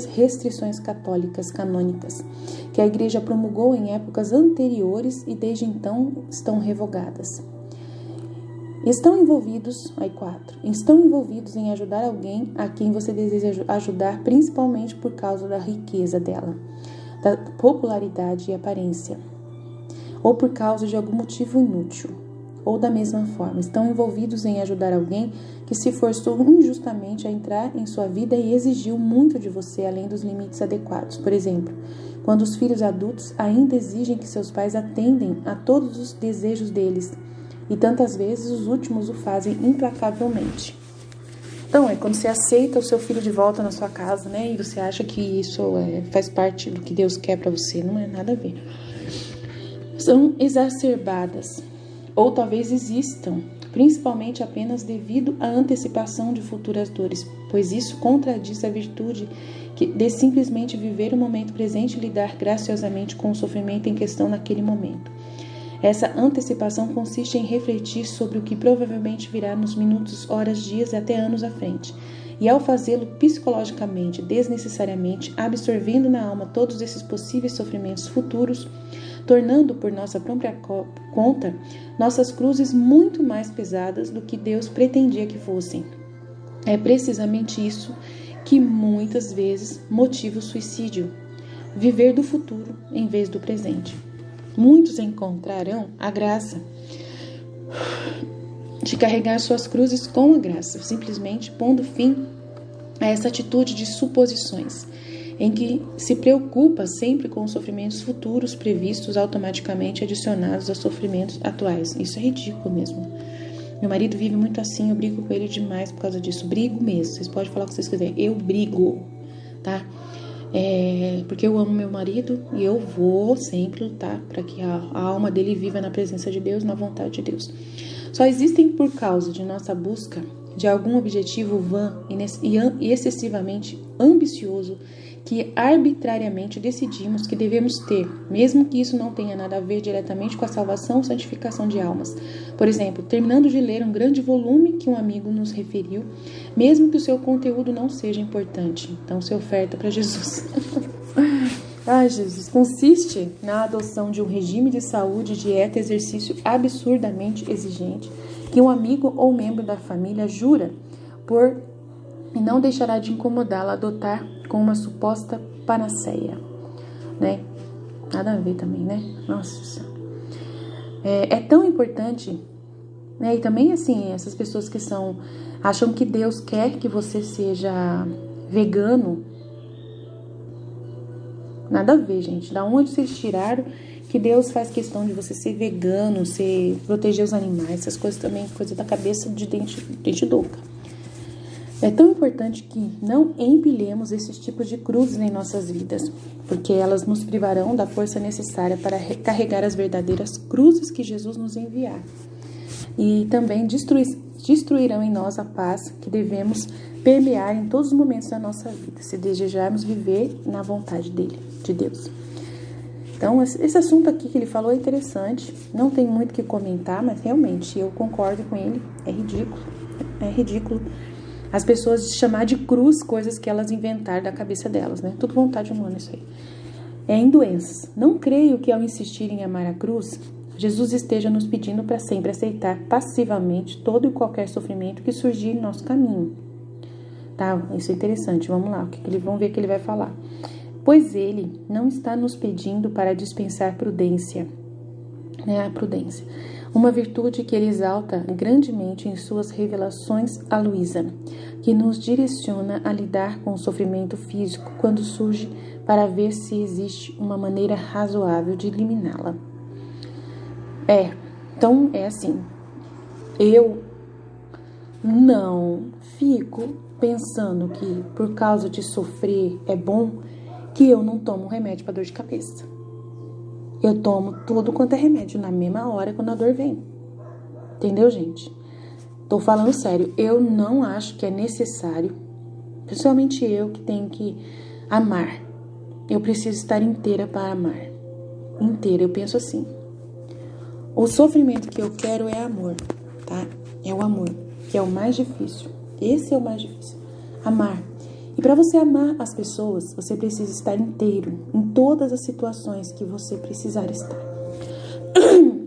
restrições católicas canônicas que a Igreja promulgou em épocas anteriores e desde então estão revogadas. Estão envolvidos em ajudar alguém a quem você deseja ajudar, principalmente por causa da riqueza dela, da popularidade e aparência, ou por causa de algum motivo inútil. Ou da mesma forma, estão envolvidos em ajudar alguém que se forçou injustamente a entrar em sua vida e exigiu muito de você além dos limites adequados. Por exemplo, quando os filhos adultos ainda exigem que seus pais atendem a todos os desejos deles, e tantas vezes os últimos o fazem implacavelmente. Então, quando você aceita o seu filho de volta na sua casa, e você acha que isso faz parte do que Deus quer para você, não é nada a ver. São exacerbadas, ou talvez existam, principalmente apenas devido à antecipação de futuras dores, pois isso contradiz a virtude de simplesmente viver o momento presente e lidar graciosamente com o sofrimento em questão naquele momento. Essa antecipação consiste em refletir sobre o que provavelmente virá nos minutos, horas, dias e até anos à frente, e ao fazê-lo psicologicamente, desnecessariamente, absorvendo na alma todos esses possíveis sofrimentos futuros, tornando por nossa própria conta nossas cruzes muito mais pesadas do que Deus pretendia que fossem. É precisamente isso que muitas vezes motiva o suicídio, viver do futuro em vez do presente. Muitos encontrarão a graça de carregar suas cruzes com a graça, simplesmente pondo fim a essa atitude de suposições, em que se preocupa sempre com os sofrimentos futuros previstos automaticamente adicionados aos sofrimentos atuais. Isso é ridículo mesmo. Meu marido vive muito assim, eu brigo com ele demais por causa disso. Brigo mesmo, vocês podem falar o que vocês quiserem. Eu brigo, tá? Porque eu amo meu marido e eu vou sempre lutar para que a alma dele viva na presença de Deus, na vontade de Deus. Só existem por causa de nossa busca de algum objetivo vã e excessivamente ambicioso que arbitrariamente decidimos que devemos ter, mesmo que isso não tenha nada a ver diretamente com a salvação ou santificação de almas. Por exemplo, terminando de ler um grande volume que um amigo nos referiu, mesmo que o seu conteúdo não seja importante. Então, se oferta para Jesus. Jesus, consiste na adoção de um regime de saúde, dieta e exercício absurdamente exigente, que um amigo ou membro da família jura por e não deixará de incomodá-la a adotar com uma suposta panaceia, Nada a ver também, Nossa. É tão importante, E também, assim, essas pessoas que acham que Deus quer que você seja vegano. Nada a ver, gente. Da onde vocês tiraram que Deus faz questão de você ser vegano, proteger os animais, essas coisas também, coisa da cabeça de dente louca. É tão importante que não empilhemos esses tipos de cruzes em nossas vidas, porque elas nos privarão da força necessária para carregar as verdadeiras cruzes que Jesus nos enviar. E também destruirão em nós a paz que devemos permear em todos os momentos da nossa vida, se desejarmos viver na vontade dele, de Deus. Então, esse assunto aqui que ele falou é interessante, não tem muito o que comentar, mas realmente eu concordo com ele, é ridículo as pessoas chamar de cruz coisas que elas inventaram da cabeça delas, né? Tudo vontade humana isso aí. Em doenças. Não creio que ao insistir em amar a cruz, Jesus esteja nos pedindo para sempre aceitar passivamente todo e qualquer sofrimento que surgir em nosso caminho. Tá? Isso é interessante. Vamos lá. Vamos ver o que ele vai falar. Pois ele não está nos pedindo para dispensar prudência, né? A prudência. Uma virtude que ele exalta grandemente em suas revelações a Luísa, que nos direciona a lidar com o sofrimento físico quando surge para ver se existe uma maneira razoável de eliminá-la. Então é assim, eu não fico pensando que por causa de sofrer é bom que eu não tomo remédio para dor de cabeça. Eu tomo tudo quanto é remédio na mesma hora quando a dor vem. Entendeu, gente? Tô falando sério. Eu não acho que é necessário, principalmente eu que tenho que amar. Eu preciso estar inteira para amar. Inteira. Eu penso assim. O sofrimento que eu quero é amor, tá? É o amor, que é o mais difícil. Esse é o mais difícil. Amar. E para você amar as pessoas, você precisa estar inteiro em todas as situações que você precisar estar.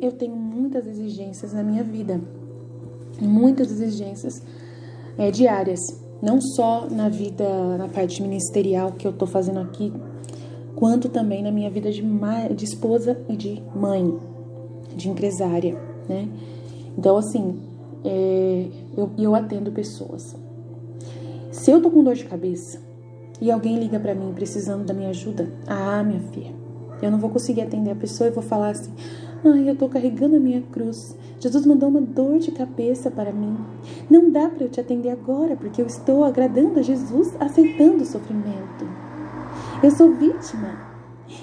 Eu tenho muitas exigências na minha vida, muitas exigências diárias, não só na vida, na parte ministerial que eu tô fazendo aqui, quanto também na minha vida de esposa e de mãe, de empresária, né? Então, assim, eu atendo pessoas. Se eu tô com dor de cabeça e alguém liga pra mim precisando da minha ajuda, minha filha, eu não vou conseguir atender a pessoa e vou falar assim, eu tô carregando a minha cruz. Jesus mandou uma dor de cabeça para mim. Não dá pra eu te atender agora, porque eu estou agradando a Jesus, aceitando o sofrimento. Eu sou vítima.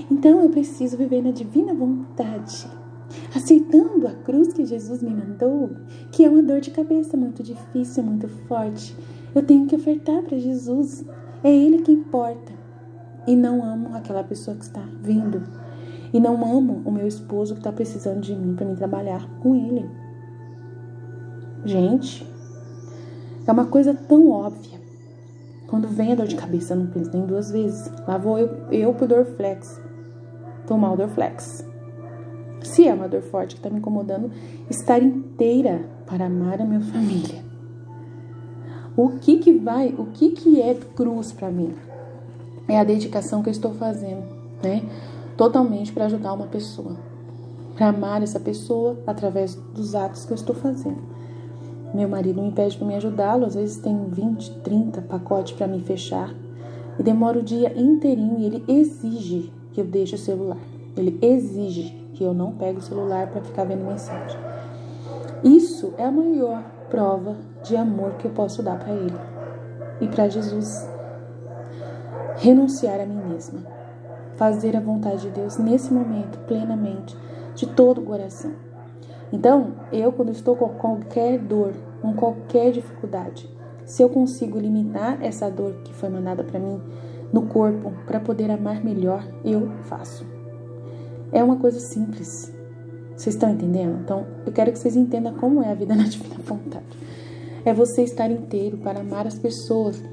Então eu preciso viver na divina vontade, aceitando a cruz que Jesus me mandou, que é uma dor de cabeça muito difícil, muito forte. Eu tenho que ofertar para Jesus. É Ele que importa. E não amo aquela pessoa que está vindo. E não amo o meu esposo que está precisando de mim para me trabalhar com ele. Gente, é uma coisa tão óbvia. Quando vem a dor de cabeça, eu não penso nem duas vezes. Lá vou eu pro Dorflex. Tomar o Dorflex. Se é uma dor forte que está me incomodando, estar inteira para amar a minha família. O que é cruz para mim? É a dedicação que eu estou fazendo, né? Totalmente para ajudar uma pessoa. Para amar essa pessoa através dos atos que eu estou fazendo. Meu marido me pede para me ajudá-lo, às vezes tem 20, 30 pacotes para me fechar. E demora o dia inteirinho e ele exige que eu deixe o celular. Ele exige que eu não pegue o celular para ficar vendo mensagem. Isso é a maior prova de amor que eu posso dar para ele e para Jesus. Renunciar a mim mesma, fazer a vontade de Deus nesse momento, plenamente, de todo o coração. Então, quando estou com qualquer dor, com qualquer dificuldade, se eu consigo eliminar essa dor que foi mandada para mim no corpo, para poder amar melhor, eu faço. É uma coisa simples. Vocês estão entendendo? Então, eu quero que vocês entendam como é a vida na divina vontade. É você estar inteiro para amar as pessoas.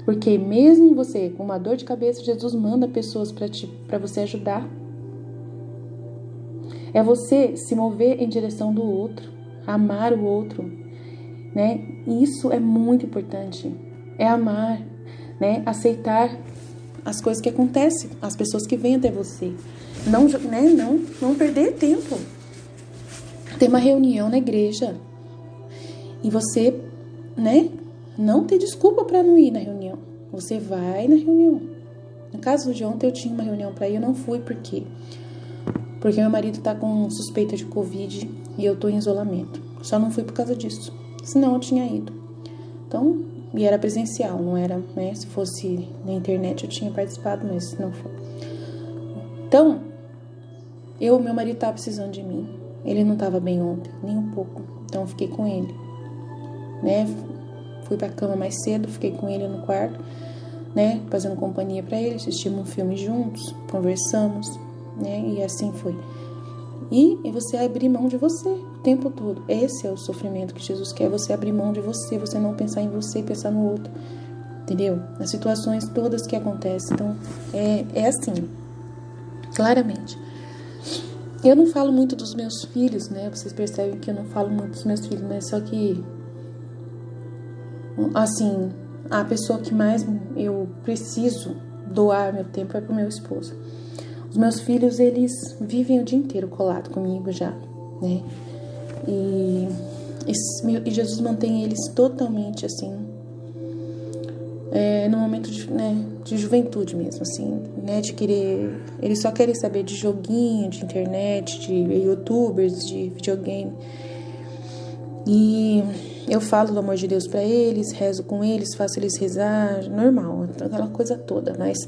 Porque mesmo você com uma dor de cabeça, Jesus manda pessoas para você ajudar. É você se mover em direção do outro, amar o outro, né? Isso é muito importante. É amar, né? Aceitar as coisas que acontecem, as pessoas que vêm até você. Não perder tempo. Tem uma reunião na igreja e você, né? Não tem desculpa para não ir na reunião. Você vai na reunião. No caso de ontem eu tinha uma reunião para ir, eu não fui porque meu marido tá com suspeita de Covid e eu tô em isolamento. Só não fui por causa disso. Senão eu tinha ido. Então, E era presencial, não era, né? Se fosse na internet eu tinha participado, mas não foi. Então, meu marido estava precisando de mim. Ele não estava bem ontem, nem um pouco. Então eu fiquei com ele, né? Fui pra cama mais cedo, fiquei com ele no quarto, né? Fazendo companhia para ele, assistimos um filme juntos, conversamos, né? E assim foi. E você abrir mão de você o tempo todo. Esse é o sofrimento que Jesus quer, você abrir mão de você, você não pensar em você, pensar no outro, entendeu? As situações todas que acontecem. Então, é assim, claramente. Eu não falo muito dos meus filhos, né? Vocês percebem que eu não falo muito dos meus filhos, mas só que, assim, a pessoa que mais eu preciso doar meu tempo é pro meu esposo. Os meus filhos, eles vivem o dia inteiro colado comigo já, né? E Jesus mantém eles totalmente, assim, no momento de juventude mesmo, assim, né? De querer... Eles só querem saber de joguinho, de internet, de youtubers, de videogame. E eu falo do amor de Deus pra eles, rezo com eles, faço eles rezar, normal, aquela coisa toda, mas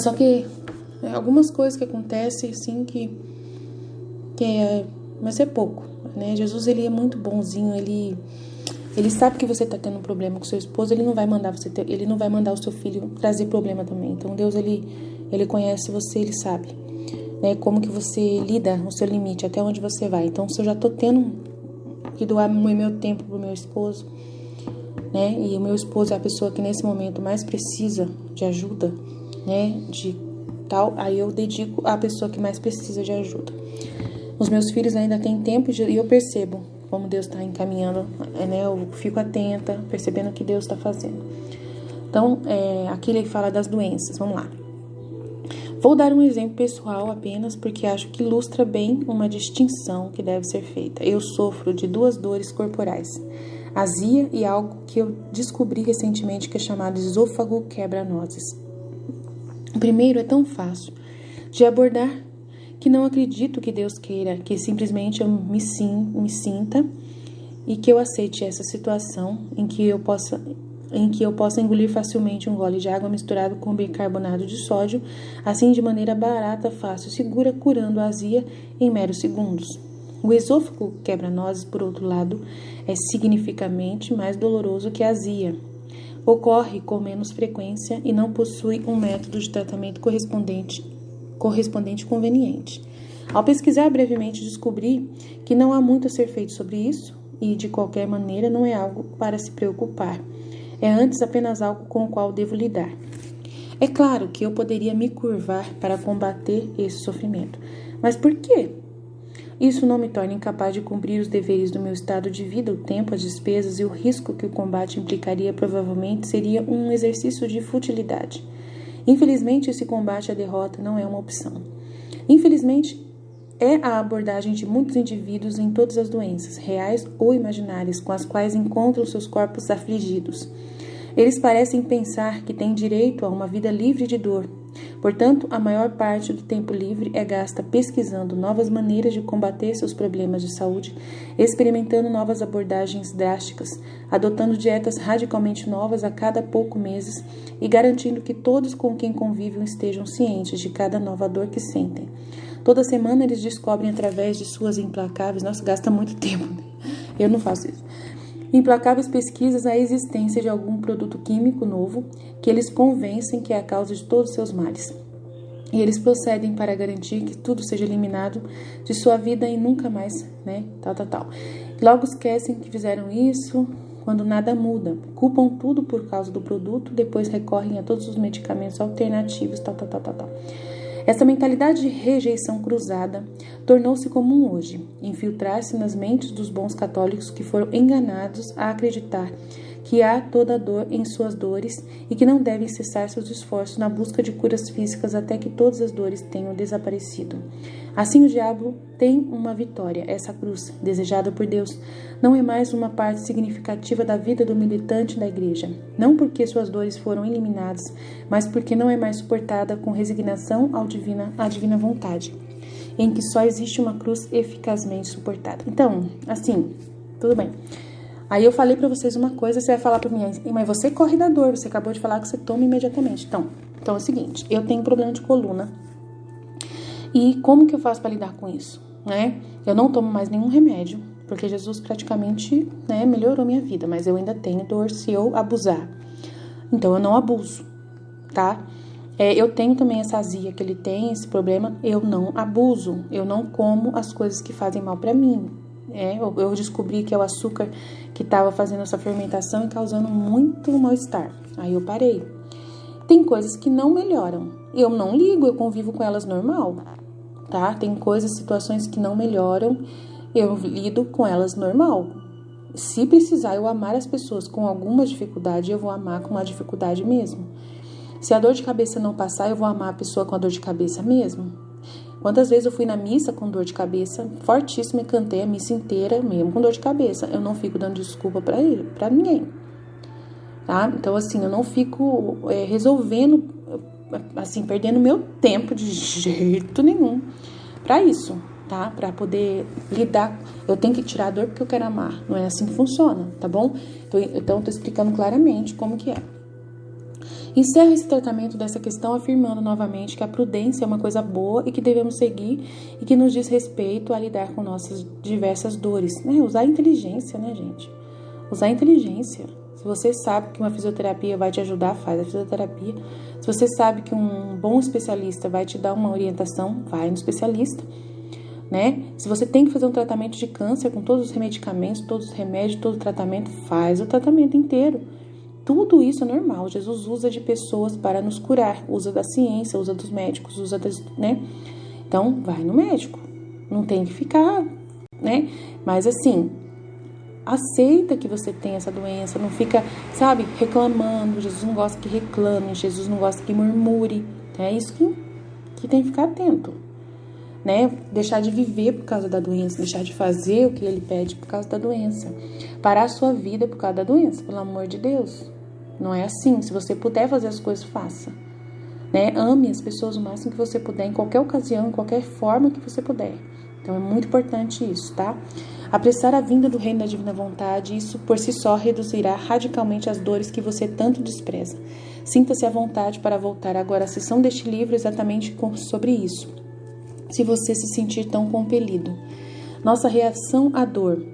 só que algumas coisas que acontecem, assim, mas é pouco, né? Jesus, ele é muito bonzinho, ele sabe que você tá tendo um problema com seu esposo, ele não vai mandar o seu filho trazer problema também. Então Deus, ele conhece você, ele sabe, né? Como que você lida no seu limite, até onde você vai. Então, se eu já tô tendo que doar meu tempo pro meu esposo, né? E o meu esposo é a pessoa que nesse momento mais precisa de ajuda, né? Aí eu dedico à pessoa que mais precisa de ajuda. Os meus filhos ainda têm tempo e eu percebo como Deus está encaminhando, né? Eu fico atenta, percebendo o que Deus está fazendo. Então, aqui ele fala das doenças. Vamos lá. Vou dar um exemplo pessoal apenas porque acho que ilustra bem uma distinção que deve ser feita. Eu sofro de 2 dores corporais: azia e algo que eu descobri recentemente que é chamado esôfago quebra-nozes. O primeiro é tão fácil de abordar que não acredito que Deus queira que simplesmente eu me sinta e que eu aceite essa situação em que eu possa engolir facilmente um gole de água misturado com bicarbonato de sódio, assim de maneira barata, fácil e segura, curando a azia em meros segundos. O esôfago quebra-nozes, por outro lado, é significativamente mais doloroso que a azia. Ocorre com menos frequência e não possui um método de tratamento correspondente conveniente. Ao pesquisar brevemente, descobri que não há muito a ser feito sobre isso e, de qualquer maneira, não é algo para se preocupar. É antes apenas algo com o qual devo lidar. É claro que eu poderia me curvar para combater esse sofrimento. Mas por quê? Isso não me torna incapaz de cumprir os deveres do meu estado de vida, o tempo, as despesas e o risco que o combate implicaria provavelmente seria um exercício de futilidade. Infelizmente, esse combate à derrota não é uma opção. Infelizmente, é a abordagem de muitos indivíduos em todas as doenças, reais ou imaginárias, com as quais encontram seus corpos afligidos. Eles parecem pensar que têm direito a uma vida livre de dor. Portanto, a maior parte do tempo livre é gasta pesquisando novas maneiras de combater seus problemas de saúde, experimentando novas abordagens drásticas, adotando dietas radicalmente novas a cada poucos meses e garantindo que todos com quem convivem estejam cientes de cada nova dor que sentem. Toda semana eles descobrem através de suas implacáveis... Nossa, gasta muito tempo. Eu não faço isso. Implacáveis pesquisas a existência de algum produto químico novo que eles convencem que é a causa de todos os seus males. E eles procedem para garantir que tudo seja eliminado de sua vida e nunca mais, né, tal. Logo esquecem que fizeram isso quando nada muda. Culpam tudo por causa do produto, depois recorrem a todos os medicamentos alternativos, tal. Essa mentalidade de rejeição cruzada tornou-se comum hoje, infiltrar-se nas mentes dos bons católicos que foram enganados a acreditar que há toda dor em suas dores e que não devem cessar seus esforços na busca de curas físicas até que todas as dores tenham desaparecido. Assim o diabo tem uma vitória. Essa cruz, desejada por Deus, não é mais uma parte significativa da vida do militante da igreja. Não porque suas dores foram eliminadas, mas porque não é mais suportada com resignação à divina vontade, em que só existe uma cruz eficazmente suportada. Então, assim, tudo bem. Aí eu falei pra vocês uma coisa, você vai falar pra mim, mas você corre da dor, você acabou de falar que você toma imediatamente. Então é o seguinte, eu tenho problema de coluna. E como que eu faço pra lidar com isso, né? Eu não tomo mais nenhum remédio, porque Jesus praticamente, né, melhorou minha vida, mas eu ainda tenho dor se eu abusar. Então eu não abuso, tá? Eu tenho também essa azia que ele tem, esse problema, eu não abuso, eu não como as coisas que fazem mal pra mim. Eu descobri que é o açúcar que estava fazendo essa fermentação e causando muito mal-estar. Aí eu parei. Tem coisas que não melhoram. Eu não ligo, eu convivo com elas normal, tá? Tem coisas, situações que não melhoram, eu lido com elas normal. Se precisar eu amar as pessoas com alguma dificuldade, eu vou amar com uma dificuldade mesmo. Se a dor de cabeça não passar, eu vou amar a pessoa com a dor de cabeça mesmo. Quantas vezes eu fui na missa com dor de cabeça, fortíssima, e cantei a missa inteira mesmo com dor de cabeça. Eu não fico dando desculpa pra ninguém, tá? Então, assim, eu não fico resolvendo, assim, perdendo meu tempo de jeito nenhum pra isso, tá? Pra poder lidar. Eu tenho que tirar a dor porque eu quero amar. Não é assim que funciona, tá bom? Então, eu tô explicando claramente como que é. Encerro esse tratamento dessa questão afirmando novamente que a prudência é uma coisa boa e que devemos seguir e que nos diz respeito a lidar com nossas diversas dores. Usar a inteligência, né, gente? Usar a inteligência. Se você sabe que uma fisioterapia vai te ajudar, faz a fisioterapia. Se você sabe que um bom especialista vai te dar uma orientação, vai no especialista, né? Se você tem que fazer um tratamento de câncer com todos os medicamentos, todos os remédios, todo o tratamento, faz o tratamento inteiro. Tudo isso é normal. Jesus usa de pessoas para nos curar, usa da ciência, usa dos médicos, usa das, né? Então, vai no médico. Não tem que ficar, né? Mas assim, aceita que você tem essa doença, não fica, sabe, reclamando. Jesus não gosta que reclame, Jesus não gosta que murmure. É isso que tem que ficar atento, né? Deixar de viver por causa da doença, deixar de fazer o que ele pede por causa da doença. Parar a sua vida por causa da doença, pelo amor de Deus. Não é assim. Se você puder fazer as coisas, faça, né? Ame as pessoas o máximo que você puder, em qualquer ocasião, em qualquer forma que você puder. Então é muito importante isso, tá? Apressar a vinda do reino da divina vontade, isso por si só reduzirá radicalmente as dores que você tanto despreza. Sinta-se à vontade para voltar agora à sessão deste livro exatamente sobre isso, se você se sentir tão compelido. Nossa reação à dor.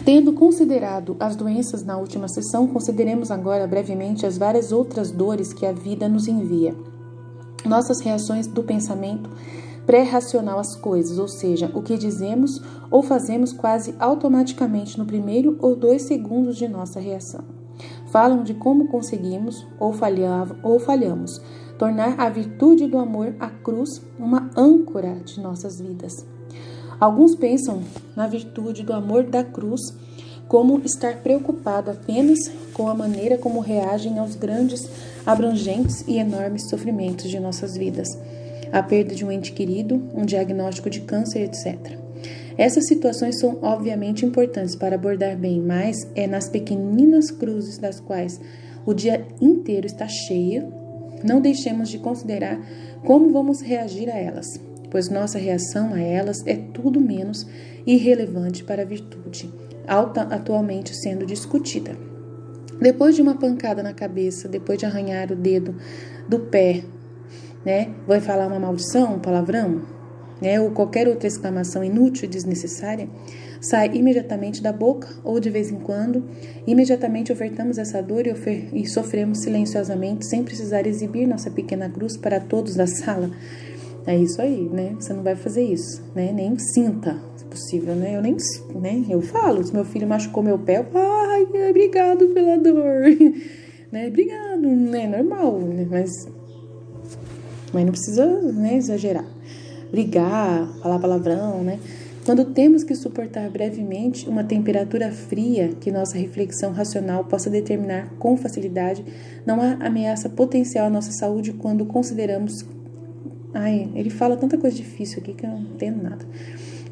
Tendo considerado as doenças na última sessão, consideremos agora brevemente as várias outras dores que a vida nos envia. Nossas reações do pensamento pré-racional às coisas, ou seja, o que dizemos ou fazemos quase automaticamente no primeiro ou 2 segundos de nossa reação. Falam de como conseguimos ou falhamos tornar a virtude do amor à cruz uma âncora de nossas vidas. Alguns pensam na virtude do amor da cruz como estar preocupado apenas com a maneira como reagem aos grandes, abrangentes e enormes sofrimentos de nossas vidas, a perda de um ente querido, um diagnóstico de câncer, etc. Essas situações são obviamente importantes para abordar bem, mas é nas pequeninas cruzes das quais o dia inteiro está cheio. Não deixemos de considerar como vamos reagir a elas, pois nossa reação a elas é tudo menos irrelevante para a virtude, atualmente sendo discutida. Depois de uma pancada na cabeça, depois de arranhar o dedo do pé, né, vai falar uma maldição, um palavrão, né, ou qualquer outra exclamação inútil e desnecessária, sai imediatamente da boca ou de vez em quando, imediatamente ofertamos essa dor e sofremos silenciosamente sem precisar exibir nossa pequena cruz para todos da sala. É isso aí, né? Você não vai fazer isso, né? Nem sinta, se possível, né? Eu falo, se meu filho machucou meu pé, eu falo, ai, obrigado pela dor, né? Obrigado, né? Normal, né? Mas não precisa, né, exagerar. Brigar, falar palavrão, né? Quando temos que suportar brevemente uma temperatura fria que nossa reflexão racional possa determinar com facilidade, não há ameaça potencial à nossa saúde quando consideramos... ele fala tanta coisa difícil aqui que eu não entendo nada.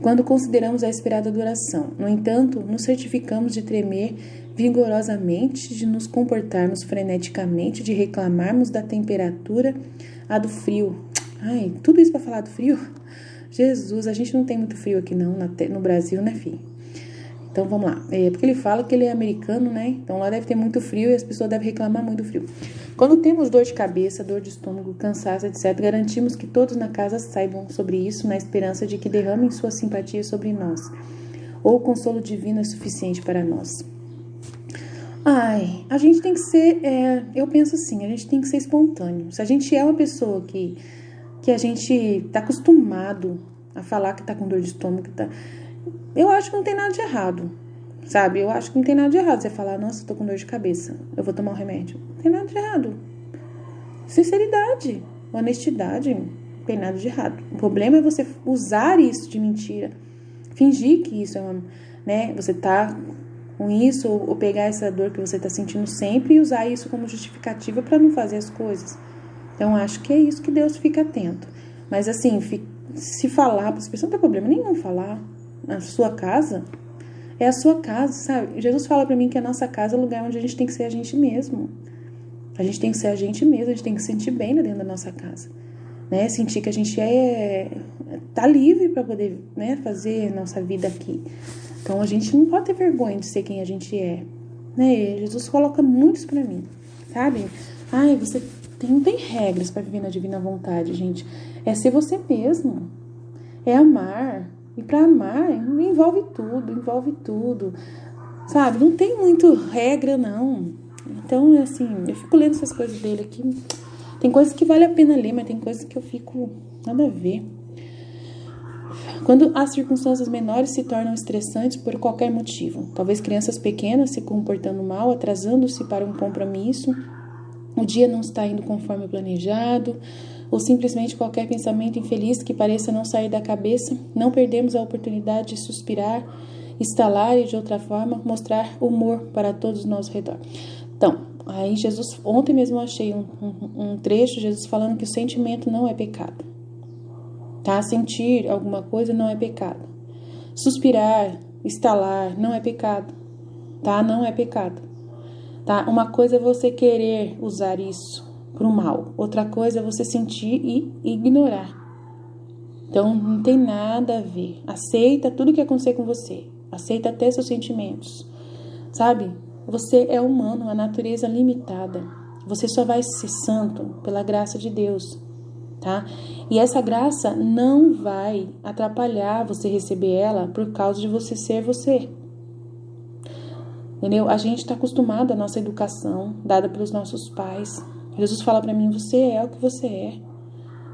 Quando consideramos a esperada duração, no entanto, nos certificamos de tremer vigorosamente, de nos comportarmos freneticamente, de reclamarmos da temperatura a do frio. Tudo isso para falar do frio? Jesus, a gente não tem muito frio aqui não, no Brasil, né, filho? Então, vamos lá. Porque ele fala que ele é americano, né? Então, lá deve ter muito frio e as pessoas devem reclamar muito do frio. Quando temos dor de cabeça, dor de estômago, cansaço, etc., garantimos que todos na casa saibam sobre isso, na esperança de que derramem sua simpatia sobre nós. Ou o consolo divino é suficiente para nós. A gente tem que ser, eu penso assim, a gente tem que ser espontâneo. Se a gente é uma pessoa que a gente tá acostumado a falar que tá com dor de estômago, eu acho que não tem nada de errado, sabe? Eu acho que não tem nada de errado você falar, nossa, eu tô com dor de cabeça, eu vou tomar um remédio. Não tem nada de errado. Sinceridade, honestidade, não tem nada de errado. O problema é você usar isso de mentira, fingir que isso é né? Você tá com isso, ou pegar essa dor que você tá sentindo sempre e usar isso como justificativa para não fazer as coisas. Então, acho que é isso que Deus fica atento. Mas, assim, se falar para as pessoas, não tem problema nenhum falar. Na sua casa, é a sua casa, sabe? Jesus fala para mim que a nossa casa é o lugar onde a gente tem que ser a gente mesmo. A gente tem que ser a gente mesmo, a gente tem que se sentir bem dentro da nossa casa. Né? Sentir que a gente tá livre para poder, né, fazer nossa vida aqui. Então, a gente não pode ter vergonha de ser quem a gente é. Né? Jesus coloca muito isso para mim, sabe? Você não tem regras para viver na divina vontade, gente. É ser você mesmo. É amar. E para amar, envolve tudo. Sabe? Não tem muito regra, não. Então, assim, eu fico lendo essas coisas dele aqui. Tem coisas que vale a pena ler, mas tem coisas que eu fico nada a ver. Quando as circunstâncias menores se tornam estressantes por qualquer motivo. Talvez crianças pequenas se comportando mal, atrasando-se para um compromisso. O dia não está indo conforme planejado, ou simplesmente qualquer pensamento infeliz que pareça não sair da cabeça, não perdemos a oportunidade de suspirar, estalar e, de outra forma, mostrar humor para todos nós ao redor. Então, aí Jesus, ontem mesmo eu achei um trecho, Jesus falando que o sentimento não é pecado. Tá? Sentir alguma coisa não é pecado. Suspirar, estalar, não é pecado. Tá? Não é pecado. Tá? Uma coisa é você querer usar isso para o mal. Outra coisa é você sentir e ignorar. Então, não tem nada a ver. Aceita tudo que acontecer com você. Aceita até seus sentimentos. Sabe? Você é humano, a natureza limitada. Você só vai ser santo pela graça de Deus. Tá? E essa graça não vai atrapalhar você receber ela por causa de você ser você. Entendeu? A gente está acostumado à nossa educação dada pelos nossos pais. Jesus fala para mim, você é o que você é.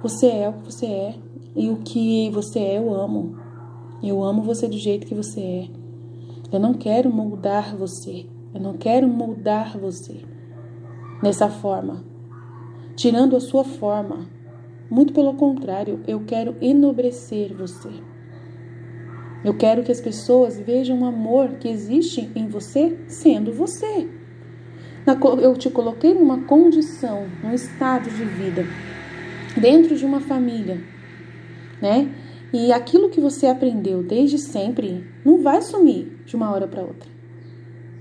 Você é o que você é. E o que você é, eu amo. Eu amo você do jeito que você é. Eu não quero moldar você. Eu não quero moldar você nessa forma. Tirando a sua forma. Muito pelo contrário, eu quero enobrecer você. Eu quero que as pessoas vejam o amor que existe em você sendo você. Eu te coloquei numa condição, num estado de vida, dentro de uma família, né? E aquilo que você aprendeu desde sempre não vai sumir de uma hora para outra.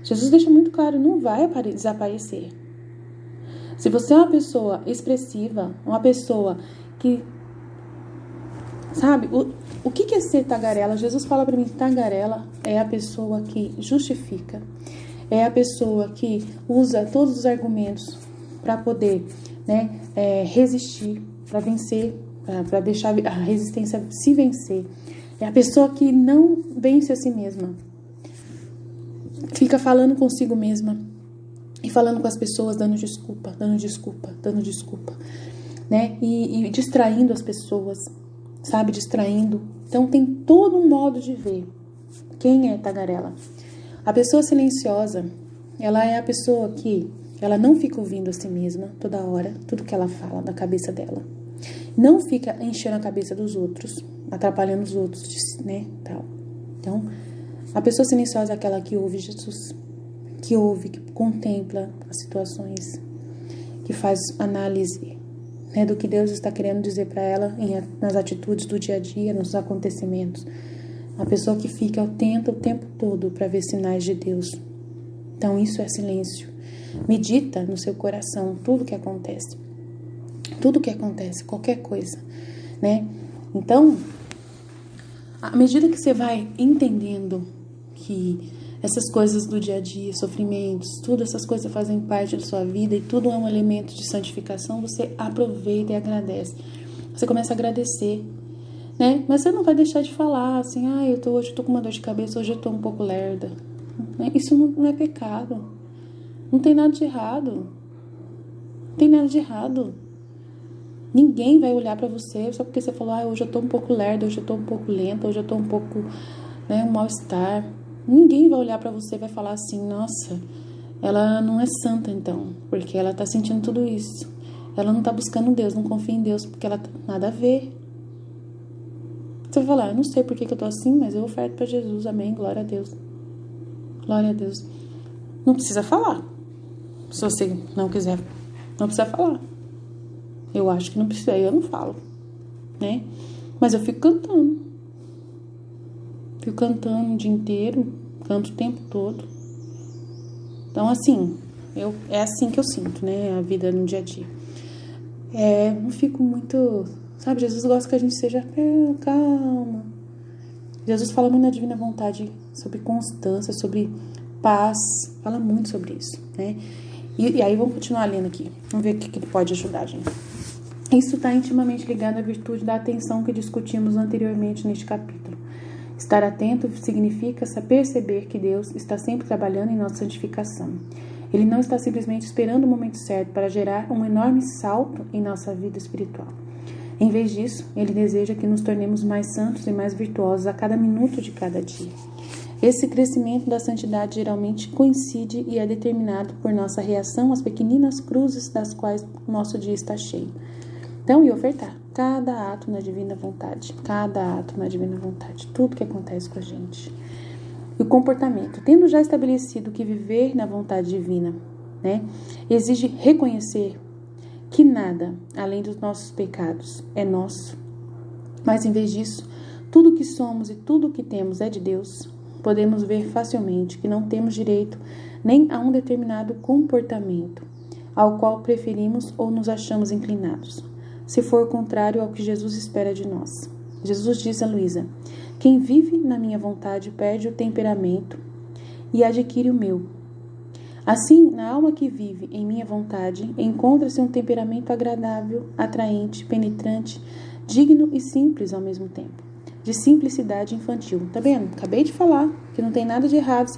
Jesus deixa muito claro, não vai desaparecer. Se você é uma pessoa expressiva, uma pessoa que... Sabe, o que é ser tagarela? Jesus fala para mim, tagarela é a pessoa que justifica, é a pessoa que usa todos os argumentos para poder, né, resistir, para vencer, para deixar a resistência se vencer. É a pessoa que não vence a si mesma, fica falando consigo mesma e falando com as pessoas, dando desculpa, né, e distraindo as pessoas. Sabe, distraindo. Então tem todo um modo de ver quem é tagarela. A pessoa silenciosa, ela é a pessoa que ela não fica ouvindo a si mesma toda hora, tudo que ela fala da cabeça dela. Não fica enchendo a cabeça dos outros, atrapalhando os outros, né, tal. Então, a pessoa silenciosa é aquela que ouve Jesus, que ouve, que contempla as situações, que faz análise, né, do que Deus está querendo dizer para ela nas atitudes do dia a dia, nos acontecimentos. Uma pessoa que fica atenta o tempo todo para ver sinais de Deus. Então isso é silêncio. Medita no seu coração tudo que acontece. Tudo que acontece, qualquer coisa, né? Então, à medida que você vai entendendo que essas coisas do dia a dia, sofrimentos, tudo essas coisas fazem parte da sua vida e tudo é um elemento de santificação, você aproveita e agradece. Você começa a agradecer, né? Mas você não vai deixar de falar assim, hoje eu tô com uma dor de cabeça, hoje eu tô um pouco lerda. Né? Isso não é pecado. Não tem nada de errado. Não tem nada de errado. Ninguém vai olhar pra você só porque você falou, hoje eu tô um pouco lerda, hoje eu tô um pouco lenta, hoje eu tô um pouco, né, um mal-estar. Ninguém vai olhar pra você e vai falar assim, nossa, ela não é santa então, porque ela tá sentindo tudo isso. Ela não tá buscando Deus, não confia em Deus, porque ela nada a ver. Você vai falar, eu não sei por que eu tô assim, mas eu oferto pra Jesus, amém, glória a Deus. Glória a Deus. Não precisa falar. Se você não quiser, não precisa falar. Eu acho que não precisa, aí eu não falo, né? Mas eu fico cantando. Fico cantando o dia inteiro, canto o tempo todo. Então, assim, é assim que eu sinto, né? A vida no dia a dia. Não fico muito... Sabe, Jesus gosta que a gente seja calma. Jesus fala muito na divina vontade sobre constância, sobre paz. Fala muito sobre isso, né? E aí vamos continuar lendo aqui. Vamos ver o que ele pode ajudar a gente. Isso está intimamente ligado à virtude da atenção que discutimos anteriormente neste capítulo. Estar atento significa perceber que Deus está sempre trabalhando em nossa santificação. Ele não está simplesmente esperando o momento certo para gerar um enorme salto em nossa vida espiritual. Em vez disso, Ele deseja que nos tornemos mais santos e mais virtuosos a cada minuto de cada dia. Esse crescimento da santidade geralmente coincide e é determinado por nossa reação às pequeninas cruzes das quais o nosso dia está cheio. Então, e ofertar cada ato na divina vontade, tudo que acontece com a gente. E o comportamento, tendo já estabelecido que viver na vontade divina, né, exige reconhecer que nada, além dos nossos pecados, é nosso. Mas, em vez disso, tudo que somos e tudo que temos é de Deus. Podemos ver facilmente que não temos direito nem a um determinado comportamento, ao qual preferimos ou nos achamos inclinados, se for contrário ao que Jesus espera de nós. Jesus diz a Luísa, quem vive na minha vontade perde o temperamento e adquire o meu. Assim, na alma que vive em minha vontade, encontra-se um temperamento agradável, atraente, penetrante, digno e simples ao mesmo tempo, de simplicidade infantil. Tá vendo? Acabei de falar que não tem nada de errado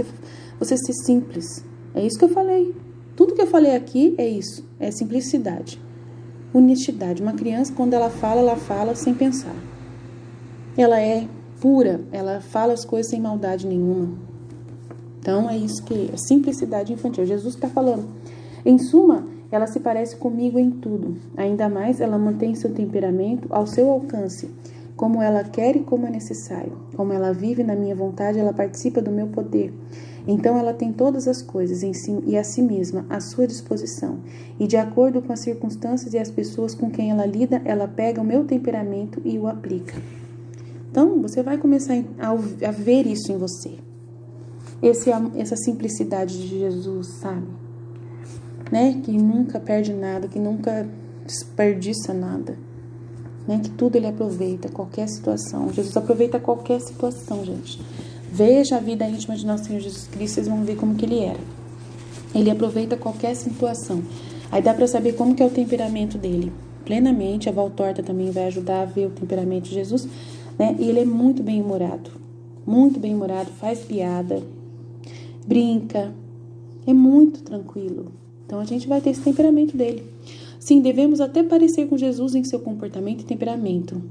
você ser simples. É isso que eu falei. Tudo que eu falei aqui é isso, é simplicidade. Honestidade. Uma criança, quando ela fala sem pensar. Ela é pura, ela fala as coisas sem maldade nenhuma. Então, é isso que é simplicidade infantil. Jesus está falando. Em suma, ela se parece comigo em tudo. Ainda mais, ela mantém seu temperamento ao seu alcance, como ela quer e como é necessário. Como ela vive na minha vontade, ela participa do meu poder. Então ela tem todas as coisas em si e a si mesma à sua disposição. E de acordo com as circunstâncias e as pessoas com quem ela lida, ela pega o meu temperamento e o aplica. Então você vai começar a ver isso em você. Essa simplicidade de Jesus, sabe? Né? Que nunca perde nada, que nunca desperdiça nada. Né? Que tudo ele aproveita, qualquer situação. Jesus aproveita qualquer situação, gente. Veja a vida íntima de nosso Senhor Jesus Cristo, vocês vão ver como que ele era. Ele aproveita qualquer situação. Aí dá para saber como que é o temperamento dele. Plenamente, a Valtorta também vai ajudar a ver o temperamento de Jesus, né? E ele é muito bem-humorado, faz piada, brinca, é muito tranquilo. Então a gente vai ter esse temperamento dele. Sim, devemos até parecer com Jesus em seu comportamento e temperamento.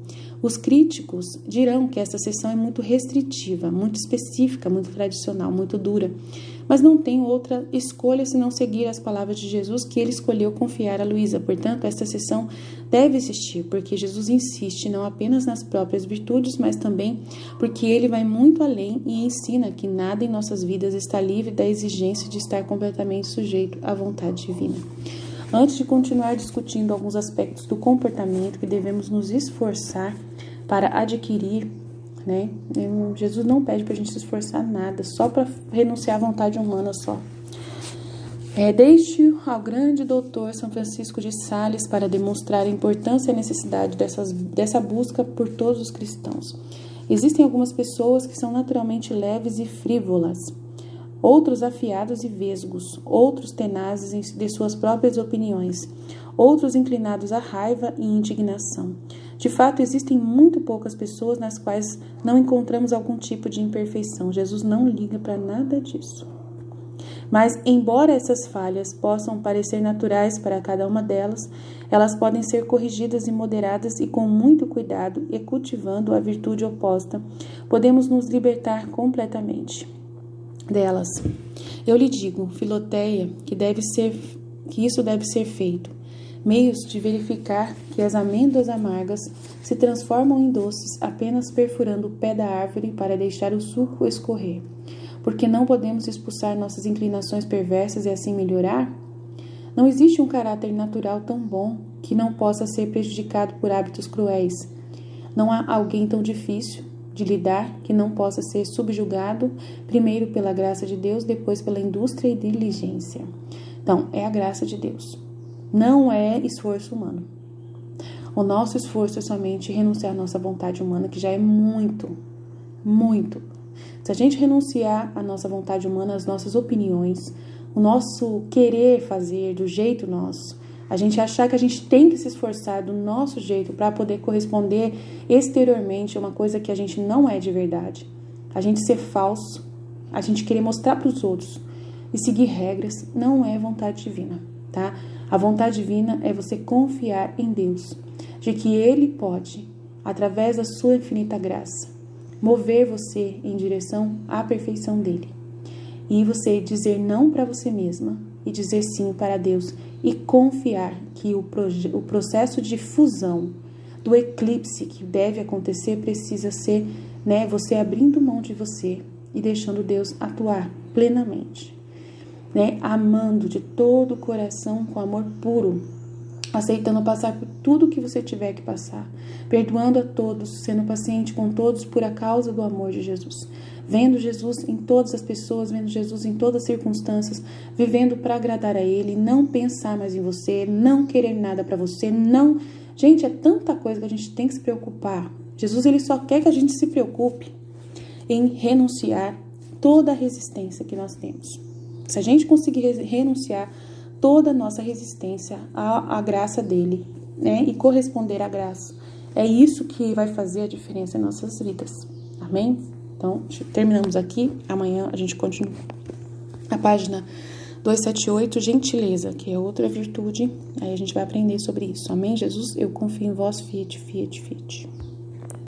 Os críticos dirão que essa sessão é muito restritiva, muito específica, muito tradicional, muito dura. Mas não tem outra escolha senão seguir as palavras de Jesus que ele escolheu confiar a Luísa. Portanto, esta sessão deve existir, porque Jesus insiste não apenas nas próprias virtudes, mas também porque ele vai muito além e ensina que nada em nossas vidas está livre da exigência de estar completamente sujeito à vontade divina. Antes de continuar discutindo alguns aspectos do comportamento que devemos nos esforçar para adquirir, né? Jesus não pede para a gente se esforçar nada, só para renunciar à vontade humana só. Deixe ao grande doutor São Francisco de Sales para demonstrar a importância e a necessidade dessa busca por todos os cristãos. Existem algumas pessoas que são naturalmente leves e frívolas, outros afiados e vesgos, outros tenazes de suas próprias opiniões, outros inclinados à raiva e indignação. De fato, existem muito poucas pessoas nas quais não encontramos algum tipo de imperfeição. Jesus não liga para nada disso. Mas, embora essas falhas possam parecer naturais para cada uma delas, elas podem ser corrigidas e moderadas e com muito cuidado e cultivando a virtude oposta, podemos nos libertar completamente delas. Eu lhe digo, Filoteia, que isso deve ser feito. Meios de verificar que as amêndoas amargas se transformam em doces apenas perfurando o pé da árvore para deixar o suco escorrer. Porque não podemos expulsar nossas inclinações perversas e assim melhorar? Não existe um caráter natural tão bom que não possa ser prejudicado por hábitos cruéis. Não há alguém tão difícil de lidar que não possa ser subjugado, primeiro pela graça de Deus, depois pela indústria e diligência. Então, é a graça de Deus. Não é esforço humano. O nosso esforço é somente renunciar à nossa vontade humana, que já é muito, muito. Se a gente renunciar à nossa vontade humana, às nossas opiniões, o nosso querer fazer do jeito nosso, a gente achar que a gente tem que se esforçar do nosso jeito para poder corresponder exteriormente a uma coisa que a gente não é de verdade, a gente ser falso, a gente querer mostrar para os outros e seguir regras, não é vontade divina, tá? A vontade divina é você confiar em Deus, de que Ele pode, através da sua infinita graça, mover você em direção à perfeição dele. E você dizer não para você mesma e dizer sim para Deus e confiar que o processo de fusão do eclipse que deve acontecer precisa ser, você abrindo mão de você e deixando Deus atuar plenamente, amando de todo o coração com amor puro, aceitando passar por tudo que você tiver que passar, perdoando a todos, sendo paciente com todos por a causa do amor de Jesus, vendo Jesus em todas as pessoas, vendo Jesus em todas as circunstâncias, vivendo para agradar a Ele, não pensar mais em você, não querer nada para você, não... Gente, é tanta coisa que a gente tem que se preocupar. Jesus, Ele só quer que a gente se preocupe em renunciar toda a resistência que nós temos. Se a gente conseguir renunciar toda a nossa resistência à graça dele, e corresponder à graça, é isso que vai fazer a diferença em nossas vidas. Amém? Então, terminamos aqui. Amanhã a gente continua. A página 278, gentileza, que é outra virtude. Aí a gente vai aprender sobre isso. Amém, Jesus? Eu confio em vós, fiat, fiat, fiat.